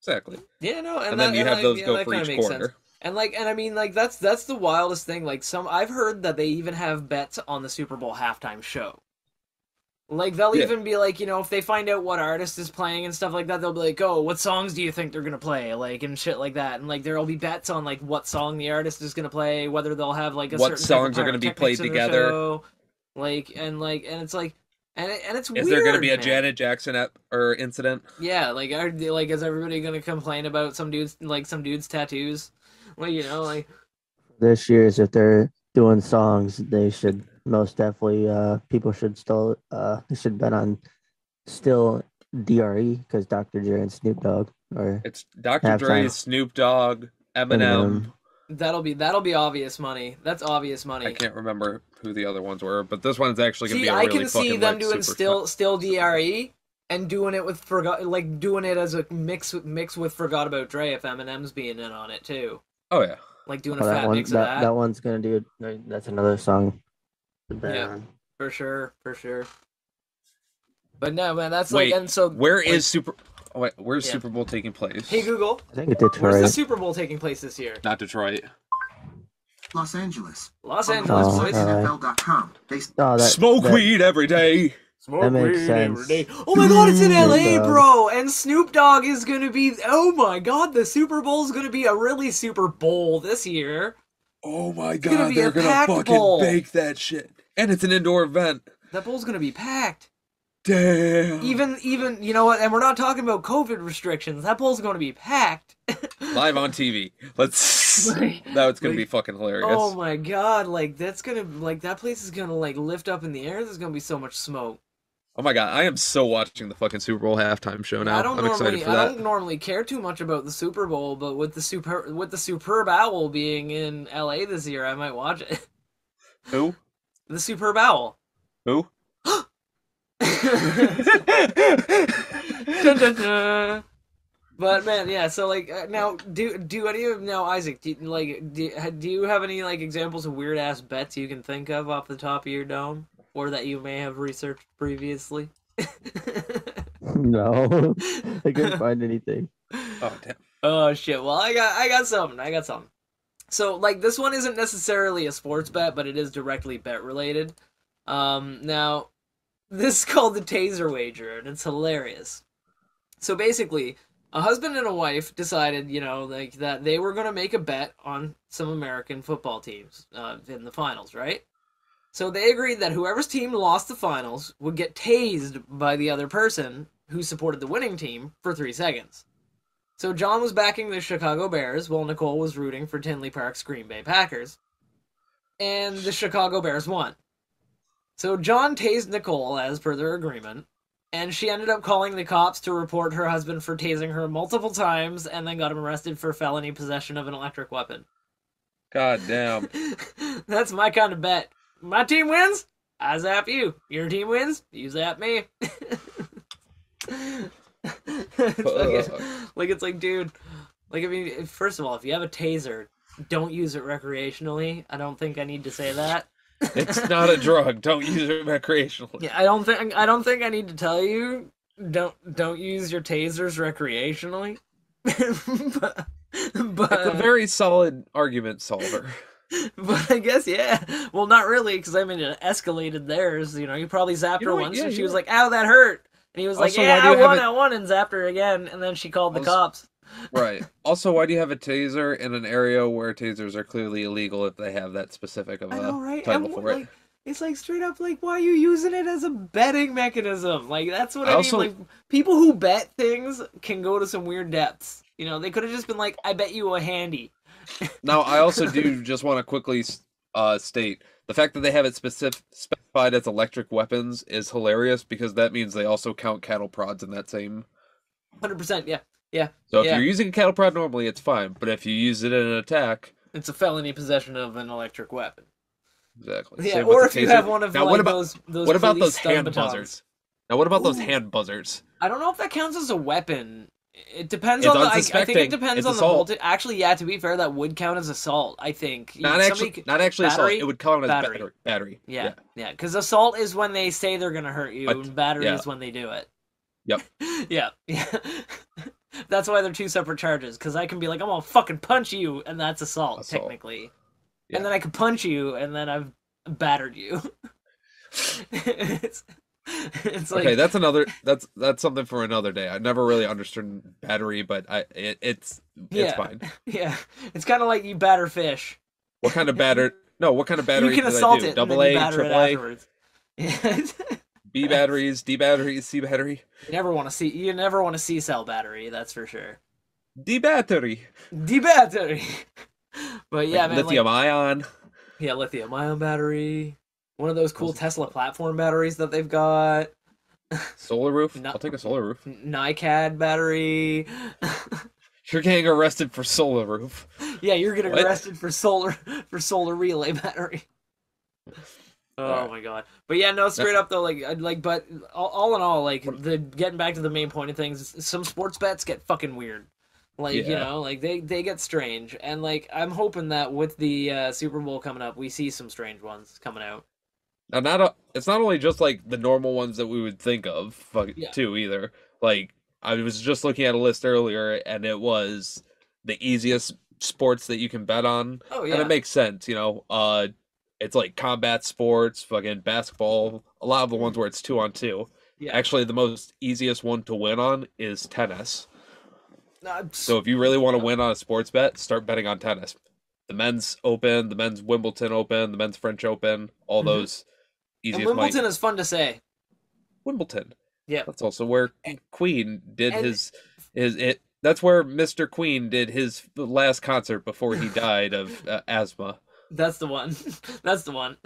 Exactly. Yeah, no, and then you have those go for each quarter. And I mean, that's the wildest thing. I've heard that they even have bets on the Super Bowl halftime show. They'll even be like, if they find out what artist is playing and stuff like that, they'll be like, oh, what songs do you think they're gonna play? And shit like that. And there'll be bets on what song the artist is gonna play, whether they'll have what certain songs are gonna be played together. Show. And it's like. And it's weird. Is there going to be a Janet Jackson incident? Yeah, is everybody going to complain about some dude's tattoos? This year's, if they're doing songs, they should most definitely. People should still. They should bet on still DRE because Dr. Dre and Snoop Dogg it's Dr. Dre, Snoop Dogg, Eminem. That'll be obvious money. That's obvious money. I can't remember who the other ones were, but this one's actually gonna be a really fucking. I can see them doing still DRE and doing it with doing it as a mix with Forgot About Dre if Eminem's being in on it too. Oh yeah. Doing a fat mix of that. That one's gonna do. That's another song. Yeah, for sure. But no, man, that's where's Super Bowl taking place? Hey Google. I think it's Detroit. Where's the Super Bowl taking place this year? Not Detroit. Los Angeles. NFL.com. Smoke weed every day. That makes sense. Every day. Oh my god, it's in LA, bro! And Snoop Dogg is gonna be. Oh my god, the Super Bowl's gonna be a really Super Bowl this year. Oh my god, they're gonna fucking bake that shit. And it's an indoor event. That bowl's gonna be packed. Damn. Even you know what? And we're not talking about COVID restrictions. That bowl's gonna be packed. Live on TV. Let's. Yes, Like, that's gonna be fucking hilarious. oh my god, like that's gonna like that place is gonna like lift up in the air. There's gonna be so much smoke. Oh my god, I am so watching the fucking Super Bowl halftime show now. I'm excited for I that. don't normally care too much about the Super Bowl, but with the Superb Owl being in LA this year, I might watch it. Who? The Superb Owl. Who? Dun, dun, dun. But man, yeah. So like now, do any of now, Isaac? Do you have any like examples of weird ass bets you can think of off the top of your dome, or that you may have researched previously? No, I couldn't find anything. Oh damn. Oh shit! Well, I got something. So like this one isn't necessarily a sports bet, but it is directly bet related. Now this is called the Taser Wager, and it's hilarious. So basically, a husband and a wife decided, like that they were going to make a bet on some American football teams in the finals, right? So they agreed that whoever's team lost the finals would get tased by the other person who supported the winning team for 3 seconds. So John was backing the Chicago Bears while Nicole was rooting for Tinley Park's Green Bay Packers. And the Chicago Bears won. So John tased Nicole as per their agreement, and she ended up calling the cops to report her husband for tasing her multiple times and then got him arrested for felony possession of an electric weapon. God damn. That's my kind of bet. My team wins, I zap you. Your team wins, you zap me. It's like, dude, like, I mean, first of all, if you have a taser, don't use it recreationally. I don't think I need to say that. It's not a drug. Don't use it recreationally. Yeah, I don't think I need to tell you. Don't use your tasers recreationally. but It's a very solid argument solver. But I guess, yeah. Well, not really, because I mean, it escalated theirs. You probably zapped her once, and she was like, "Ow, that hurt." And he was like, Also, "Yeah, why I won," and zapped her again. And then she called the cops. Right. Also, why do you have a taser in an area where tasers are clearly illegal if they have that specific of a title for it? Like, it's like straight up like, why are you using it as a betting mechanism? Like, that's what I mean. Like, people who bet things can go to some weird depths. They could have just been like, "I bet you a handy." Now, I also do just want to quickly state the fact that they have it specified as electric weapons is hilarious because that means they also count cattle prods in that same. 100%, yeah. Yeah. So if you're using a cattle prod normally, it's fine, but if you use it in an attack, it's a felony possession of an electric weapon. Exactly. Yeah, or if you have one of now, like, those what about those hand batons. buzzers? Now, what about those hand buzzers? I don't know if that counts as a weapon. It depends It's on the. I think unsuspecting. it depends It's on assault. the voltage. Actually, yeah. To be fair, that would count as assault. I think. Not actually assault. battery? It would count as Battery. battery. Yeah. Because assault is when they say they're gonna hurt you, and battery is when they do it. Yep. Yeah. That's why they're two separate charges. Because I can be like, "I'm gonna fucking punch you," and that's assault. Technically. Yeah. And then I can punch you, and then I've battered you. It's like, okay, that's something for another day. I never really understood battery, but it's fine. Yeah, it's kind of like you batter fish. What kind of batter? No, what kind of battery? You can did assault I do? it, Double and then A, you batter triple it A, afterwards. Yeah. B batteries, D batteries, C battery. You never want to see cell battery. That's for sure. D battery. D battery. But yeah, man, lithium ion. Yeah, lithium ion battery. One of those cool Tesla platform batteries that they've got. Solar roof. I'll take a solar roof. NiCad battery. You're getting arrested for solar roof. Yeah, you're getting arrested for solar relay battery. Oh my god! But yeah, no, straight up though, but all in all, like getting back to the main point of things, some sports bets get fucking weird. Like, they get strange, and like I'm hoping that with the Super Bowl coming up, we see some strange ones coming out. Now, it's not only just like the normal ones that we would think of, too, either. Like, I was just looking at a list earlier, and it was the easiest sports that you can bet on. Oh yeah, and it makes sense, It's like combat sports, fucking basketball, a lot of the ones where it's 2-on-2. Yeah. Actually, the most easiest one to win on is tennis. So if you really want to win on a sports bet, start betting on tennis. The men's Open, the men's Wimbledon Open, the men's French Open, all those easiest. And Wimbledon is fun to say. Wimbledon. Yeah. That's also where Queen did his That's where Mr. Queen did his last concert before he died of asthma. That's the one. That's the one.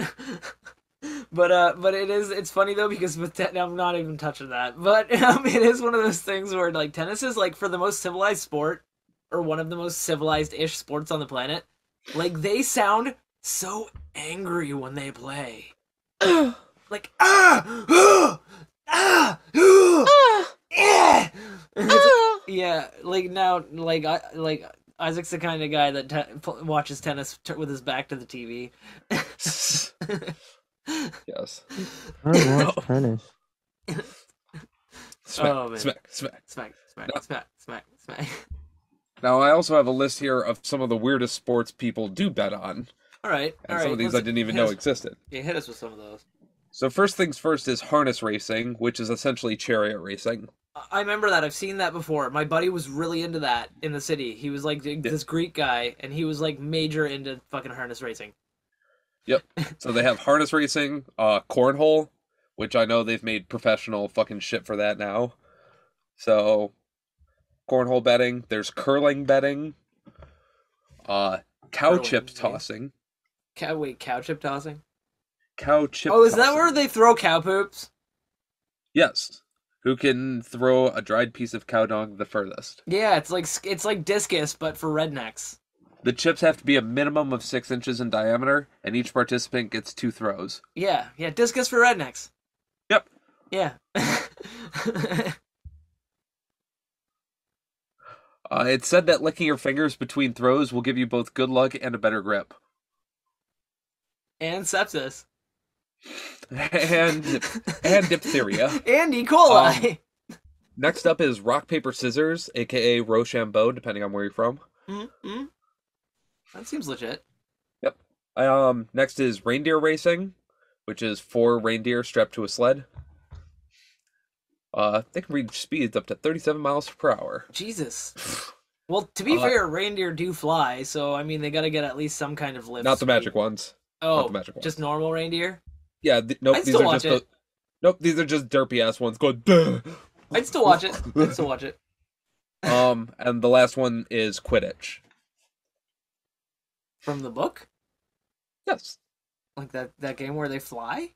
But it's funny though because I'm not even touching that. But it is one of those things where like tennis is like for the most civilized sport or one of the most civilized-ish sports on the planet. Like they sound so angry when they play. Like yeah, like now, like Isaac's the kind of guy that watches tennis with his back to the TV. Yes. I don't watch tennis. Smack, Oh, man. Smack. Now, I also have a list here of some of the weirdest sports people do bet on. All right. And some of these I didn't even know existed. Yeah, hit us with some of those. So first things first is harness racing, which is essentially chariot racing. I remember that. I've seen that before. My buddy was really into that in the city. He was like this Greek guy, and he was like major into fucking harness racing. Yep. So they have harness racing, cornhole, which I know they've made professional fucking shit for that now. So, cornhole betting. There's curling betting. Cow chip tossing. Cow chip tossing? Cow chip Oh, is tossing. that where they throw cow poops? Yes. Who can throw a dried piece of cow dung the furthest? Yeah, it's like discus, but for rednecks. The chips have to be a minimum of 6 inches in diameter, and each participant gets 2 throws. Yeah, discus for rednecks. Yep. Yeah. It's said that licking your fingers between throws will give you both good luck and a better grip. And sepsis. and diphtheria. And E. coli. Next up is rock, paper, scissors, aka Rochambeau, depending on where you're from. Mm-hmm. That seems legit. Yep. Next is reindeer racing, which is 4 reindeer strapped to a sled. They can reach speeds up to 37 miles per hour. Jesus. Well, to be fair, reindeer do fly, so I mean they got to get at least some kind of lift. Not the speed. magic ones. Oh, not the magic ones. just normal reindeer. Yeah, nope. I'd These still are watch just it. nope. These are just derpy ass ones going. Duh! I'd still watch it. And the last one is Quidditch. From the book? Yes. Like that game where they fly?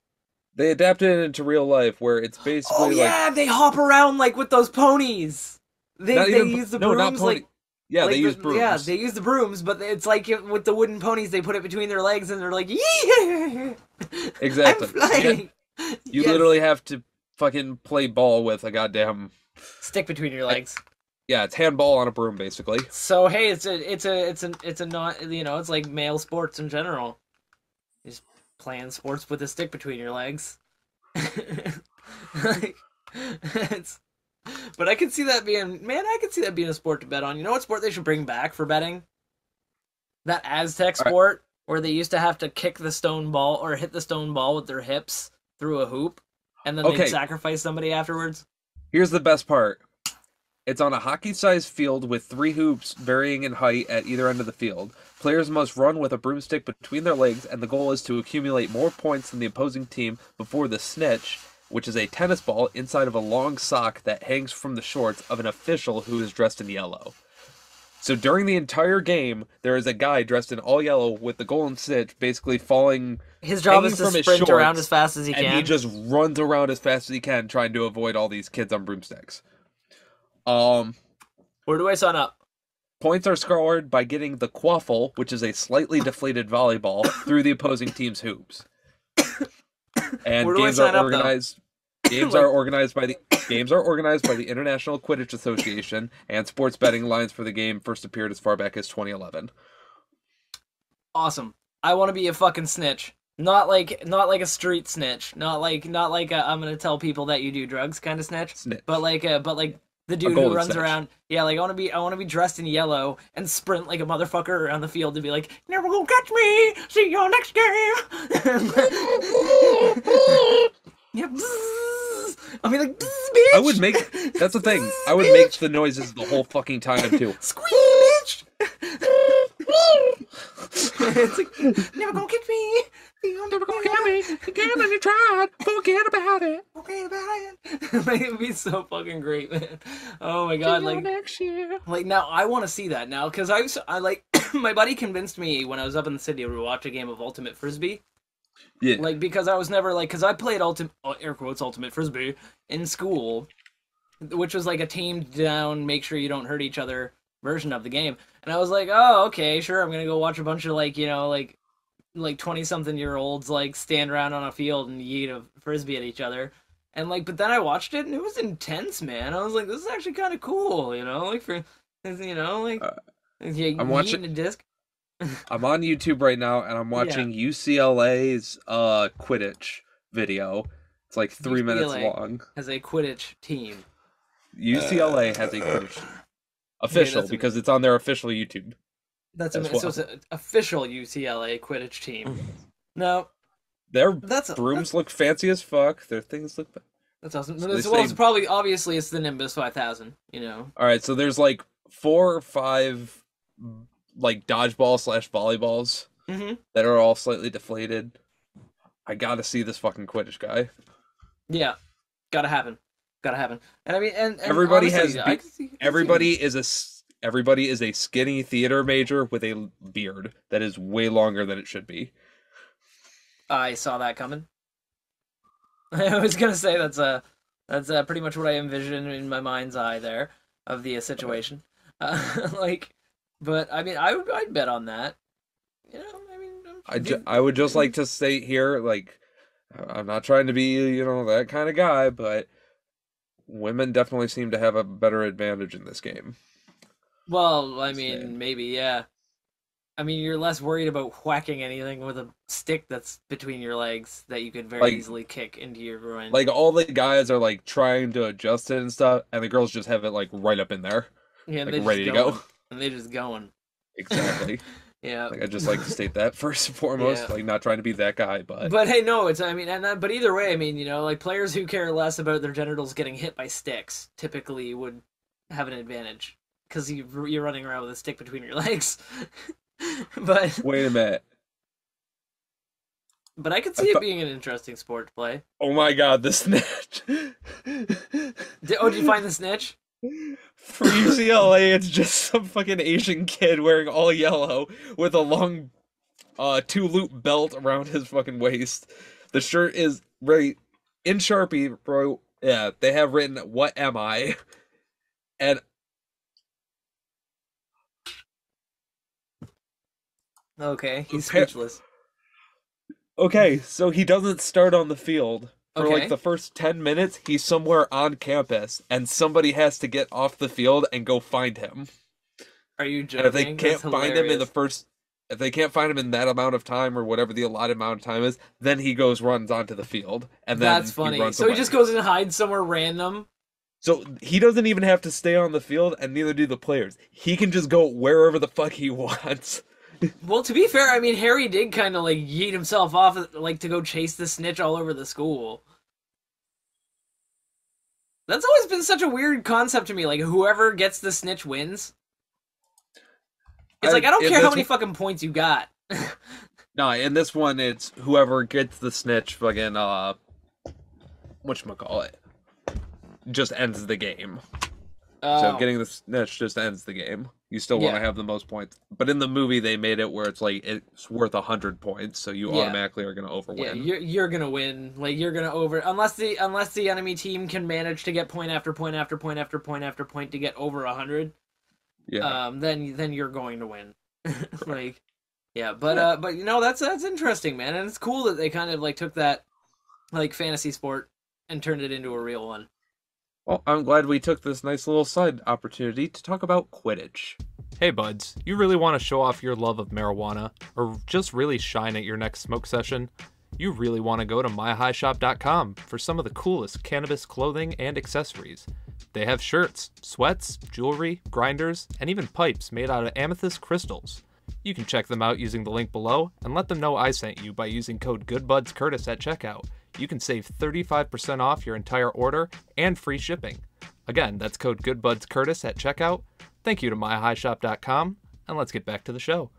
They adapted it into real life, where it's basically Oh yeah, they hop around like with those ponies. They use the brooms not pony. like Yeah, like they use brooms. Yeah, they use the brooms, but it's like with the wooden ponies, they put it between their legs and they're like, yeah, Exactly. I'm flying. You Yes. literally have to fucking play ball with a goddamn Stick between your legs. yeah. It's handball on a broom, basically. So hey, it's a not it's like male sports in general. Just playing sports with a stick between your legs. Like, but I could see that being a sport to bet on. You know what sport they should bring back for betting? That Aztec sport where they used to have to kick the stone ball or hit the stone ball with their hips through a hoop, and then they'd sacrifice somebody afterwards. Here's the best part. It's on a hockey-sized field with 3 hoops varying in height at either end of the field. Players must run with a broomstick between their legs, and the goal is to accumulate more points than the opposing team before the snitch, which is a tennis ball inside of a long sock that hangs from the shorts of an official who is dressed in yellow. So during the entire game, there is a guy dressed in all yellow with the golden snitch basically falling. His job is to sprint around as fast as he can. And he just runs around as fast as he can, trying to avoid all these kids on broomsticks. Where do I sign up? Points are scored by getting the quaffle, which is a slightly deflated volleyball, through the opposing team's hoops. And Where do I games sign are up, organized. Games are organized by the International Quidditch Association, and sports betting lines for the game first appeared as far back as 2011. Awesome. I want to be a fucking snitch. Not like a street snitch. Not like a, I'm gonna tell people that you do drugs kind of snitch. But like the dude who runs around. Yeah, like I want to be dressed in yellow and sprint like a motherfucker around the field to be like, never gonna catch me. See you next game. Yeah. I'll be like, bitch. I would make. That's the thing. I would make the noises the whole fucking time too. Squeak, bitch. It's like, never gonna catch me. Never gonna Again, and you tried. Forget about it. Forget about it. Like, it'd be so fucking great, man. Oh my god, like next year. Like now, I want to see that now because I like my buddy convinced me when I was up in the city to watch a game of Ultimate Frisbee. Yeah. Like because I was never like because I played air quotes Ultimate Frisbee in school, which was like a tamed down, make sure you don't hurt each other version of the game. And I was like, oh okay, sure, I'm gonna go watch a bunch of like 20-something-year-olds like stand around on a field and yeet a frisbee at each other. And like, but then I watched it and it was intense, man. I was like, this is actually kind of cool, you know, like yeah, I'm watching a disc. I'm on YouTube right now, and I'm watching UCLA's Quidditch video. It's like 3 minutes long. Has a Quidditch team. UCLA has a Quidditch team. Official, because it's on their official YouTube. So it's an official UCLA Quidditch team. No, their brooms look fancy as fuck. Their things look. That's awesome. So it's probably obviously it's the Nimbus 5000. You know. All right, so there's like 4 or 5 like dodgeball/volleyballs that are all slightly deflated. I gotta see this fucking Quidditch guy. Yeah, gotta happen. And I mean, and everybody honestly, everybody is a skinny theater major with a beard that is way longer than it should be. I saw that coming. I was gonna say that's pretty much what I envisioned in my mind's eye there of the situation. But I mean, I'd bet on that. You know, I mean, I would just like to state here, like, I'm not trying to be, that kind of guy, but women definitely seem to have a better advantage in this game. Well, I mean, maybe, yeah. I mean, you're less worried about whacking anything with a stick that's between your legs that you could very easily kick into your groin. Like, all the guys are, like, trying to adjust it and stuff, and the girls just have it, like, right up in there. Yeah, like, ready to go. And they're just going. Exactly. Yeah. Like, I'd just like to state that first and foremost, like, not trying to be that guy, but... But hey, no, but either way, I mean, like, players who care less about their genitals getting hit by sticks typically would have an advantage. Because you're running around with a stick between your legs. But... Wait a minute. But I could see it being an interesting sport to play. Oh my god, the snitch! Did you find the snitch? For UCLA, it's just some fucking Asian kid wearing all yellow with a long 2-loop belt around his fucking waist. The shirt is right in Sharpie, bro. Yeah, they have written, "What am I?" And okay, he's speechless. Okay, so he doesn't start on the field. For like the first 10 minutes, he's somewhere on campus, and somebody has to get off the field and go find him. Are you joking? And if they can't find him if they can't find him in that amount of time or whatever the allotted amount of time is, then he runs onto the field, and then that's funny. So he just goes and hides somewhere random. So he doesn't even have to stay on the field, and neither do the players. He can just go wherever the fuck he wants. Well, to be fair, I mean, Harry did kind of, like, yeet himself off, like, to go chase the snitch all over the school. That's always been such a weird concept to me, like, whoever gets the snitch wins. It's like, I don't care how many fucking points you got. No, in this one, it's whoever gets the snitch fucking, whatchamacallit, just ends the game. So getting the snitch just ends the game. You still want to have the most points. But in the movie, they made it where it's like, it's worth 100 points, so you automatically are going to overwin. Yeah, you're going to win. Like, you're going to unless the enemy team can manage to get point after point after point after point after point to get over 100. Yeah. Then you're going to win. Like, yeah, but that's interesting, man. And it's cool that they kind of, like, took that, like, fantasy sport and turned it into a real one. Well, I'm glad we took this nice little side opportunity to talk about Quidditch. Hey buds, you really want to show off your love of marijuana, or just really shine at your next smoke session? You really want to go to myhighshop.com for some of the coolest cannabis clothing and accessories. They have shirts, sweats, jewelry, grinders, and even pipes made out of amethyst crystals. You can check them out using the link below, and let them know I sent you by using code GoodBudsCurtis at checkout. You can save 35% off your entire order and free shipping. Again, that's code GoodBudsCurtis at checkout. Thank you to myhighshop.com, and let's get back to the show.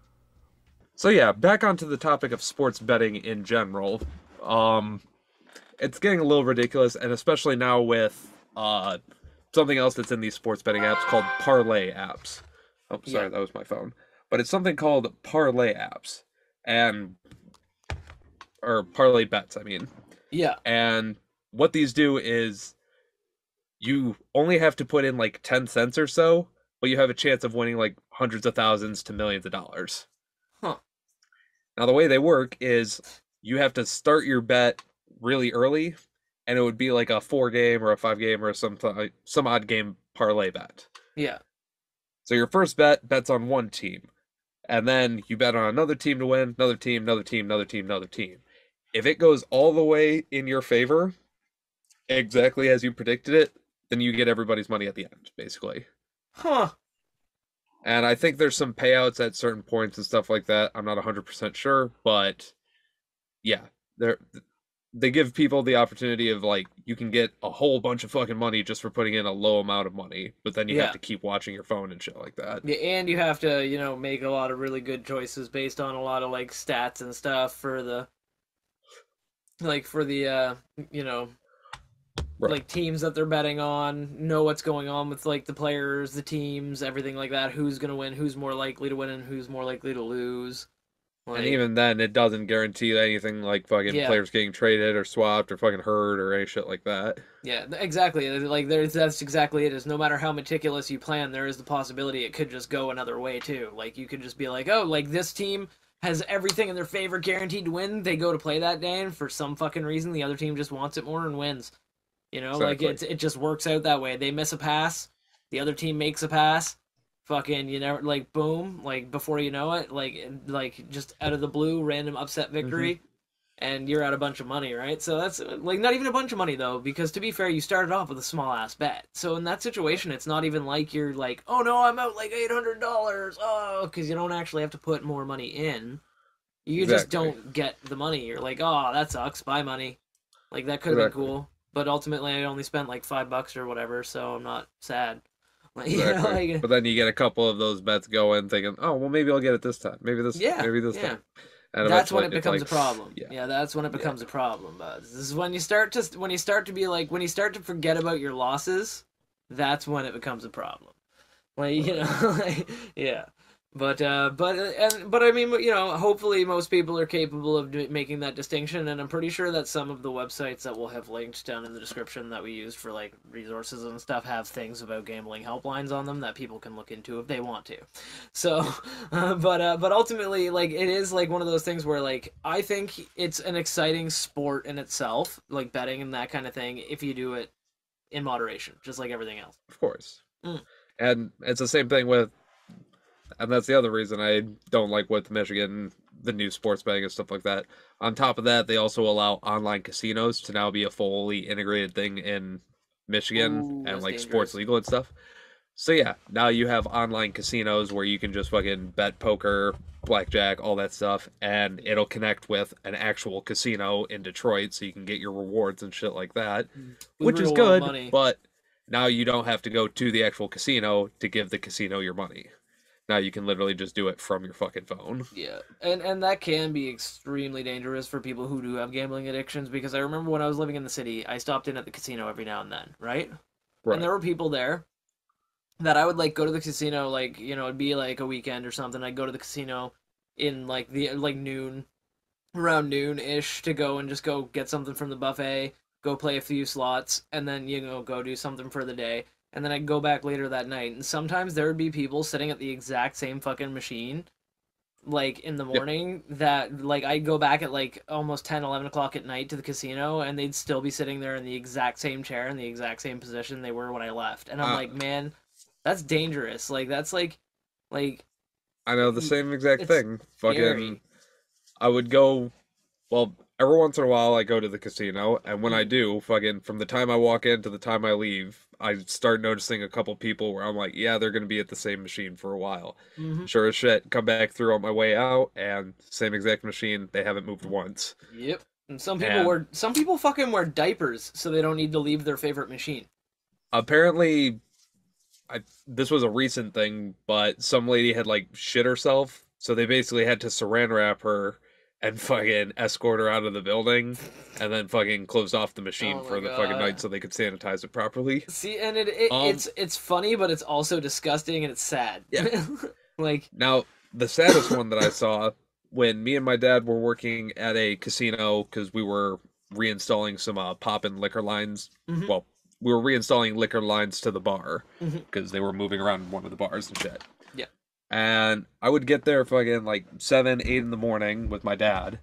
So yeah, back onto the topic of sports betting in general. It's getting a little ridiculous, and especially now with something else that's in these sports betting apps called parlay apps. Oh, sorry, Yeah. that was my phone. But it's something called parlay apps, and or parlay bets, I mean. Yeah. And what these do is you only have to put in like 10 cents or so, but you have a chance of winning like hundreds of thousands to millions of dollars. Huh. Now, the way they work is you have to start your bet really early, and it would be like a 4-game or a 5-game or some odd game parlay bet. Yeah. So your first bets on one team, and then you bet on another team to win, another team, another team, another team, another team. If it goes all the way in your favor, exactly as you predicted it, then you get everybody's money at the end, basically. Huh. And I think there's some payouts at certain points and stuff like that. I'm not 100% sure, but yeah, they give people the opportunity of like you can get a whole bunch of fucking money just for putting in a low amount of money, but then you Yeah. have to keep watching your phone and shit like that. Yeah, and you have to, make a lot of really good choices based on a lot of like stats and stuff for the Right. like teams that they're betting on, know what's going on with like the players, the teams, everything like that, who's going to win, who's more likely to win and who's more likely to lose. Like, And even then, it doesn't guarantee anything like fucking Yeah. players getting traded or swapped or fucking hurt or any shit like that. yeah, exactly. Like that's exactly it. Is no matter how meticulous you plan, there is the possibility it could just go another way too. Like you could just be like, oh, like this team has everything in their favor, guaranteed to win. They go to play that day, and for some fucking reason, the other team just wants it more and wins. Like Exactly. it just works out that way. They miss a pass, the other team makes a pass. Fucking, like boom, like before you know it, like just out of the blue, random upset victory. And you're out a bunch of money, right? So that's like not even a bunch of money though, because to be fair, you started off with a small ass bet. So in that situation, it's not even like you're like, oh no, I'm out like $800. Oh, because you don't actually have to put more money in. You just Exactly. don't get the money. You're like, oh, that sucks. Bye money. Like that could have Exactly. been cool, but ultimately I only spent like $5 or whatever, so I'm not sad. Like, Exactly. But then you get a couple of those bets going, thinking, "Oh, well, maybe I'll get it this time. Maybe this yeah, time." And that's when eventually it becomes it's a problem. Yeah. Yeah, that's when it becomes a problem. But this is when you start to be like when you start to forget about your losses. That's when it becomes a problem. Like like, yeah. But I mean, hopefully most people are capable of making that distinction, and I'm pretty sure that some of the websites that we'll have linked down in the description that we used for like resources and stuff have things about gambling helplines on them that people can look into if they want to. So, but ultimately, like it is like one of those things where like I think it's an exciting sport in itself, like betting and that kind of thing, if you do it in moderation, just like everything else. Of course. Mm. And it's the same thing with, and that's the other reason I don't like with Michigan, the new sports betting and stuff like that. On top of that, they also allow online casinos to now be a fully integrated thing in Michigan Ooh, and that's like dangerous. sports legal and stuff. So yeah, now you have online casinos where you can just fucking bet poker, blackjack, all that stuff, and it'll connect with an actual casino in Detroit so you can get your rewards and shit like that, which is real world good, money. but now you don't have to go to the actual casino to give the casino your money. Now you can literally just do it from your fucking phone. Yeah, and that can be extremely dangerous for people who do have gambling addictions, because I remember when I was living in the city, I stopped in at the casino every now and then, right? Right. And there were people there that I would like go to the casino, like, it'd be like a weekend or something. I'd go to the casino in like noon, around noon-ish, to go and just go get something from the buffet, go play a few slots, and then, go do something for the day. And then I'd go back later that night. And sometimes there would be people sitting at the exact same fucking machine, like, in the morning, that, like, I'd go back at, like, almost 10, 11 o'clock at night to the casino, and they'd still be sitting there in the exact same chair, in the exact same position they were when I left. And I'm like, man, that's dangerous. Like, that's, like, I know the same exact it's thing. Fucking, scary. I would go, well, every once in a while I go to the casino, and when I do, fucking, from the time I walk in to the time I leave, I start noticing a couple people where I'm like, yeah, they're gonna be at the same machine for a while. Mhm. Sure as shit, come back through on my way out, and same exact machine, they haven't moved once. Yep. And And- some people fucking wear diapers so they don't need to leave their favorite machine. Apparently, this was a recent thing, but some lady had like shit herself So they basically had to saran wrap her and fucking escort her out of the building, and then fucking closed off the machine Oh my for the fucking God. night so they could sanitize it properly. See, and Um, it's funny, but it's also disgusting and it's sad. Yeah. Like, Now, the saddest one that I saw when me and my dad were working at a casino because we were reinstalling some pop-in liquor lines. Mhm. Well, we were reinstalling liquor lines to the bar Mhm. because they were moving around one of the bars and shit. Yeah. And I would get there fucking like 7, 8 in the morning with my dad,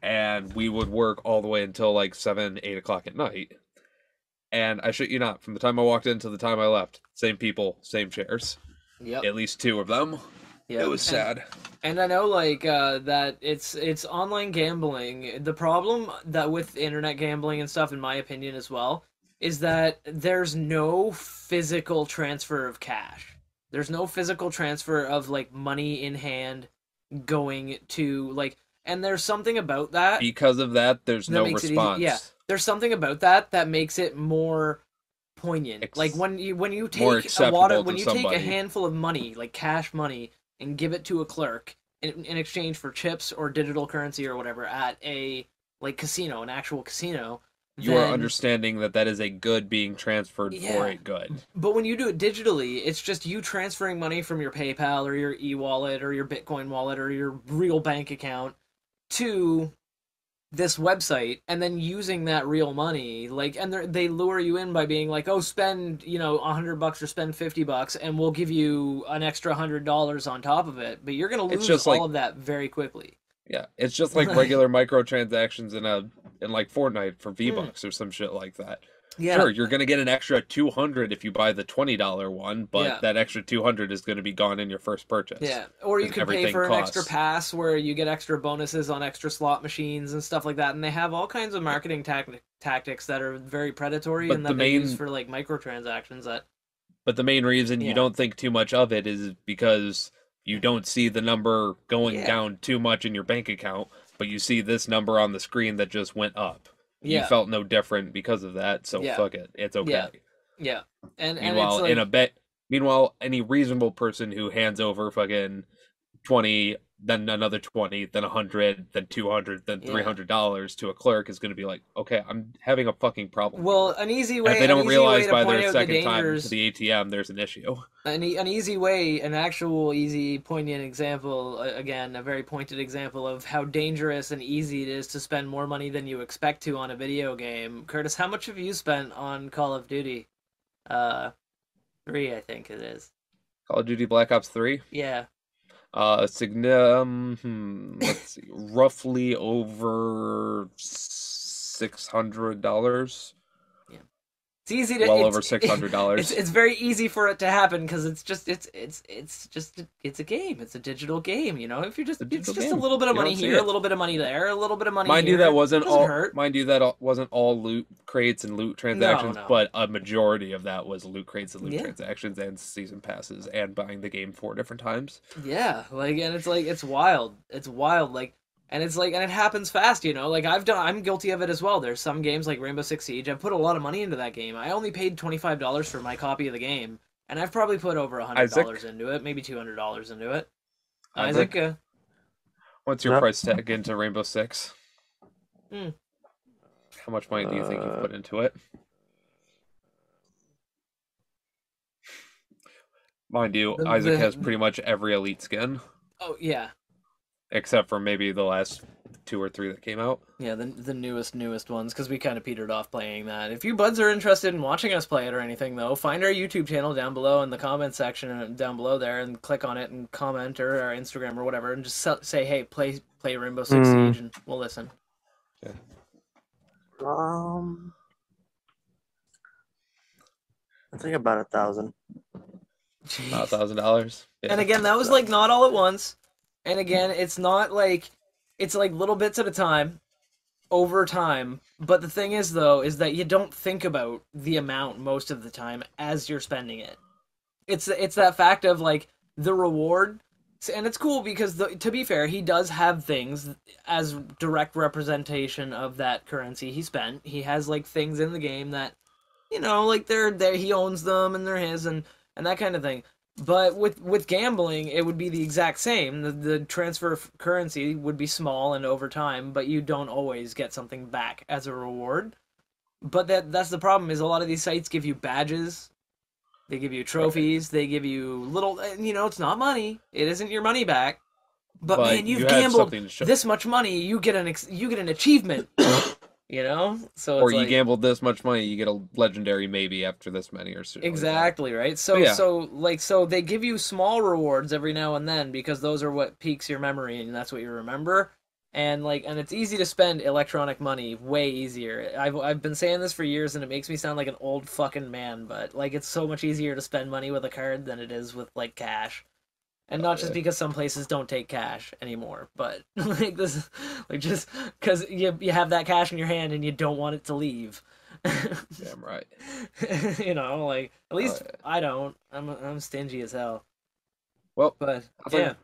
and we would work all the way until like 7, 8 o'clock at night. And I shit you not, from the time I walked in to the time I left, same people, same chairs. yep. At least 2 of them. Yep. It was sad. And I know, like, that it's online gambling. The problem that with internet gambling and stuff, in my opinion as well, is that there's no physical transfer of cash. There's no physical transfer of, like, money in hand going to, like, and there's something about that Because of that, there's that no makes it easy. response. Yeah, there's something about that that makes it more poignant. Like when you more take a acceptable water, to when you take a somebody. handful of money, like cash money, and give it to a clerk in exchange for chips or digital currency or whatever at a like casino, an actual casino. You are then- understanding that that is a good being transferred Yeah. for a good. But when you do it digitally, it's just you transferring money from your PayPal or your e-wallet or your Bitcoin wallet or your real bank account to this website and then using that real money. Like, and they lure you in by being like, oh, spend, $100 or spend $50 and we'll give you an extra $100 on top of it. But you're going to It's lose just all like- of that very quickly. Yeah, it's just like regular microtransactions in like Fortnite for V-Bucks or some shit like that. Yeah. Sure, you're gonna get an extra 200 if you buy the $20 one, but Yeah. that extra 200 is gonna be gone in your first purchase. Yeah, or you 'Cause could pay everything for an costs. extra pass where you get extra bonuses on extra slot machines and stuff like that. And they have all kinds of marketing tactics that are very predatory But and the that they use main- for like microtransactions. That But the main reason Yeah. you don't think too much of it is because you don't see the number going Yeah. down too much in your bank account, but you see this number on the screen that just went up. Yeah. You felt no different because of that, so Yeah. fuck it. It's okay. yeah, and Meanwhile, it's like, meanwhile, any reasonable person who hands over fucking 20, then another 20, then 100, then 200, then Yeah. $300 to a clerk is going to be like, okay, I'm having a fucking problem. well, an easy And way. if they an don't easy realize way to by point their out the second time dangers, to the ATM, there's an issue. an easy way, an actual easy, poignant example. Again, a very pointed example of how dangerous and easy it is to spend more money than you expect to on a video game. Curtis, how much have you spent on Call of Duty? 3, I think it is. Call of Duty Black Ops 3? Yeah. Let's see, roughly over $600. It's easy to Well it's- over $600. It's very easy for it to happen because it's a game. It's a digital game. If you're just It's a digital just a game. little bit of You money don't see here, it. a little bit of money there, a little bit of money Mind here. you, that wasn't Doesn't all. hurt. Mind you, that wasn't all loot crates and loot transactions, no. but a majority of that was loot crates and loot Yeah. transactions and season passes and buying the game 4 different times. Yeah, and it's wild. It's wild, and it happens fast, Like I'm guilty of it as well. There's some games like Rainbow Six Siege. I've put a lot of money into that game. I only paid $25 for my copy of the game, and I've probably put over $100 into it, maybe $200 into it. Isaac? Isaac, What's your Yep. price tag into Rainbow Six? Hmm. How much money do you think you've put into it? Mind you, The- Isaac the- has pretty much every elite skin, oh yeah, except for maybe the last 2 or 3 that came out. yeah, the newest ones, because we kind of petered off playing that. If you buds are interested in watching us play it or anything, though, find our YouTube channel down below in the comment section down below there, and click on it and comment, or our Instagram or whatever, and just say, hey, play Rainbow Six Siege, and we'll listen. I think about 1,000. About $1,000. Yeah. And again, that was not all at once. And again, it's not it's little bits at a time, over time. But the thing is, though, is that you don't think about the amount most of the time as you're spending it. It's that fact of the reward, and it's cool because to be fair, he does have things as direct representation of that currency he spent. He has things in the game that they're there. He owns them and they're his and that kind of thing. But with gambling, it would be the exact same. The transfer of currency would be small and over time, but you don't always get something back as a reward. But that's the problem, is a lot of these sites give you badges, they give you trophies, they give you little, it's not money. It isn't your money back. But man, you've gambled this much money, you get an achievement. So or you gambled this much money, you get a legendary maybe after this many or so. Exactly, right? So they give you small rewards every now and then because those are what piques your memory and that's what you remember. And it's easy to spend electronic money, way easier. I've been saying this for years and it makes me sound like an old fucking man, but it's so much easier to spend money with a card than it is with cash. And not just because some places don't take cash anymore, but just because you have that cash in your hand and you don't want it to leave. Damn right. At least I don't. I'm stingy as hell. Well, but I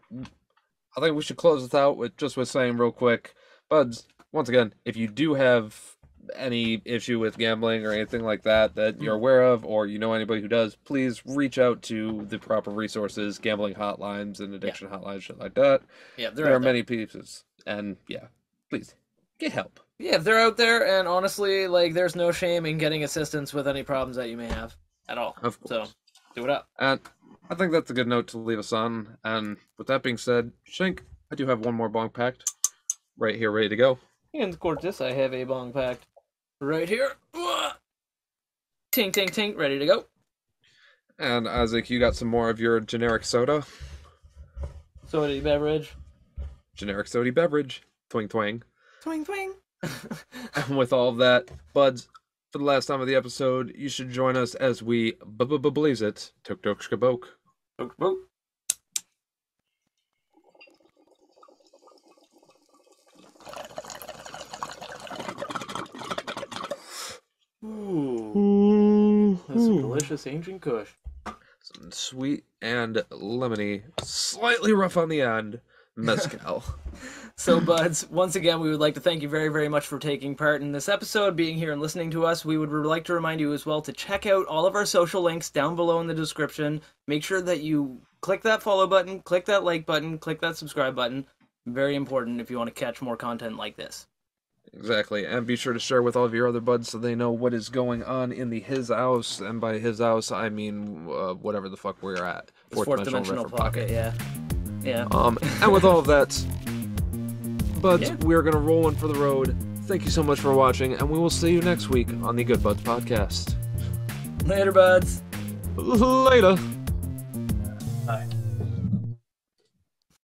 think we should close this out with saying real quick, buds. Once again, if you do have any issue with gambling or anything like that you're aware of, or you know anybody who does, please reach out to the proper resources, gambling hotlines and addiction hotlines, shit like that. Yeah, there are many pieces, and please get help. Yeah, they're out there, and honestly, there's no shame in getting assistance with any problems that you may have at all. Of course. So, do it up. And I think that's a good note to leave us on. And with that being said, Shank, I do have one more bong packed right here, ready to go. And Cortis, I have a bong packed right here. Tink, tink, tink, ready to go. And Isaac, you got some more of your generic soda? Soda beverage. Generic soda beverage. Twing, twang. Twing, twing. And with all of that, buds, for the last time of the episode, you should join us as we blaze it. Tok tok shkaboke. Tok tok. Ooh. That's some delicious ancient Kush. Some sweet and lemony, slightly rough on the end, Mezcal. So, buds, once again, we would like to thank you very, very much for taking part in this episode, being here and listening to us. We would like to remind you as well to check out all of our social links down below in the description. Make sure that you click that follow button, click that like button, click that subscribe button. Very important if you want to catch more content like this. Exactly, and be sure to share with all of your other buds so they know what is going on in the his house, and by his house I mean whatever the fuck we're at. Fourth dimensional pocket, yeah. And with all of that, buds, we're gonna roll one for the road. Thank you so much for watching, and we will see you next week on the Good Buds Podcast. Later, buds. Later.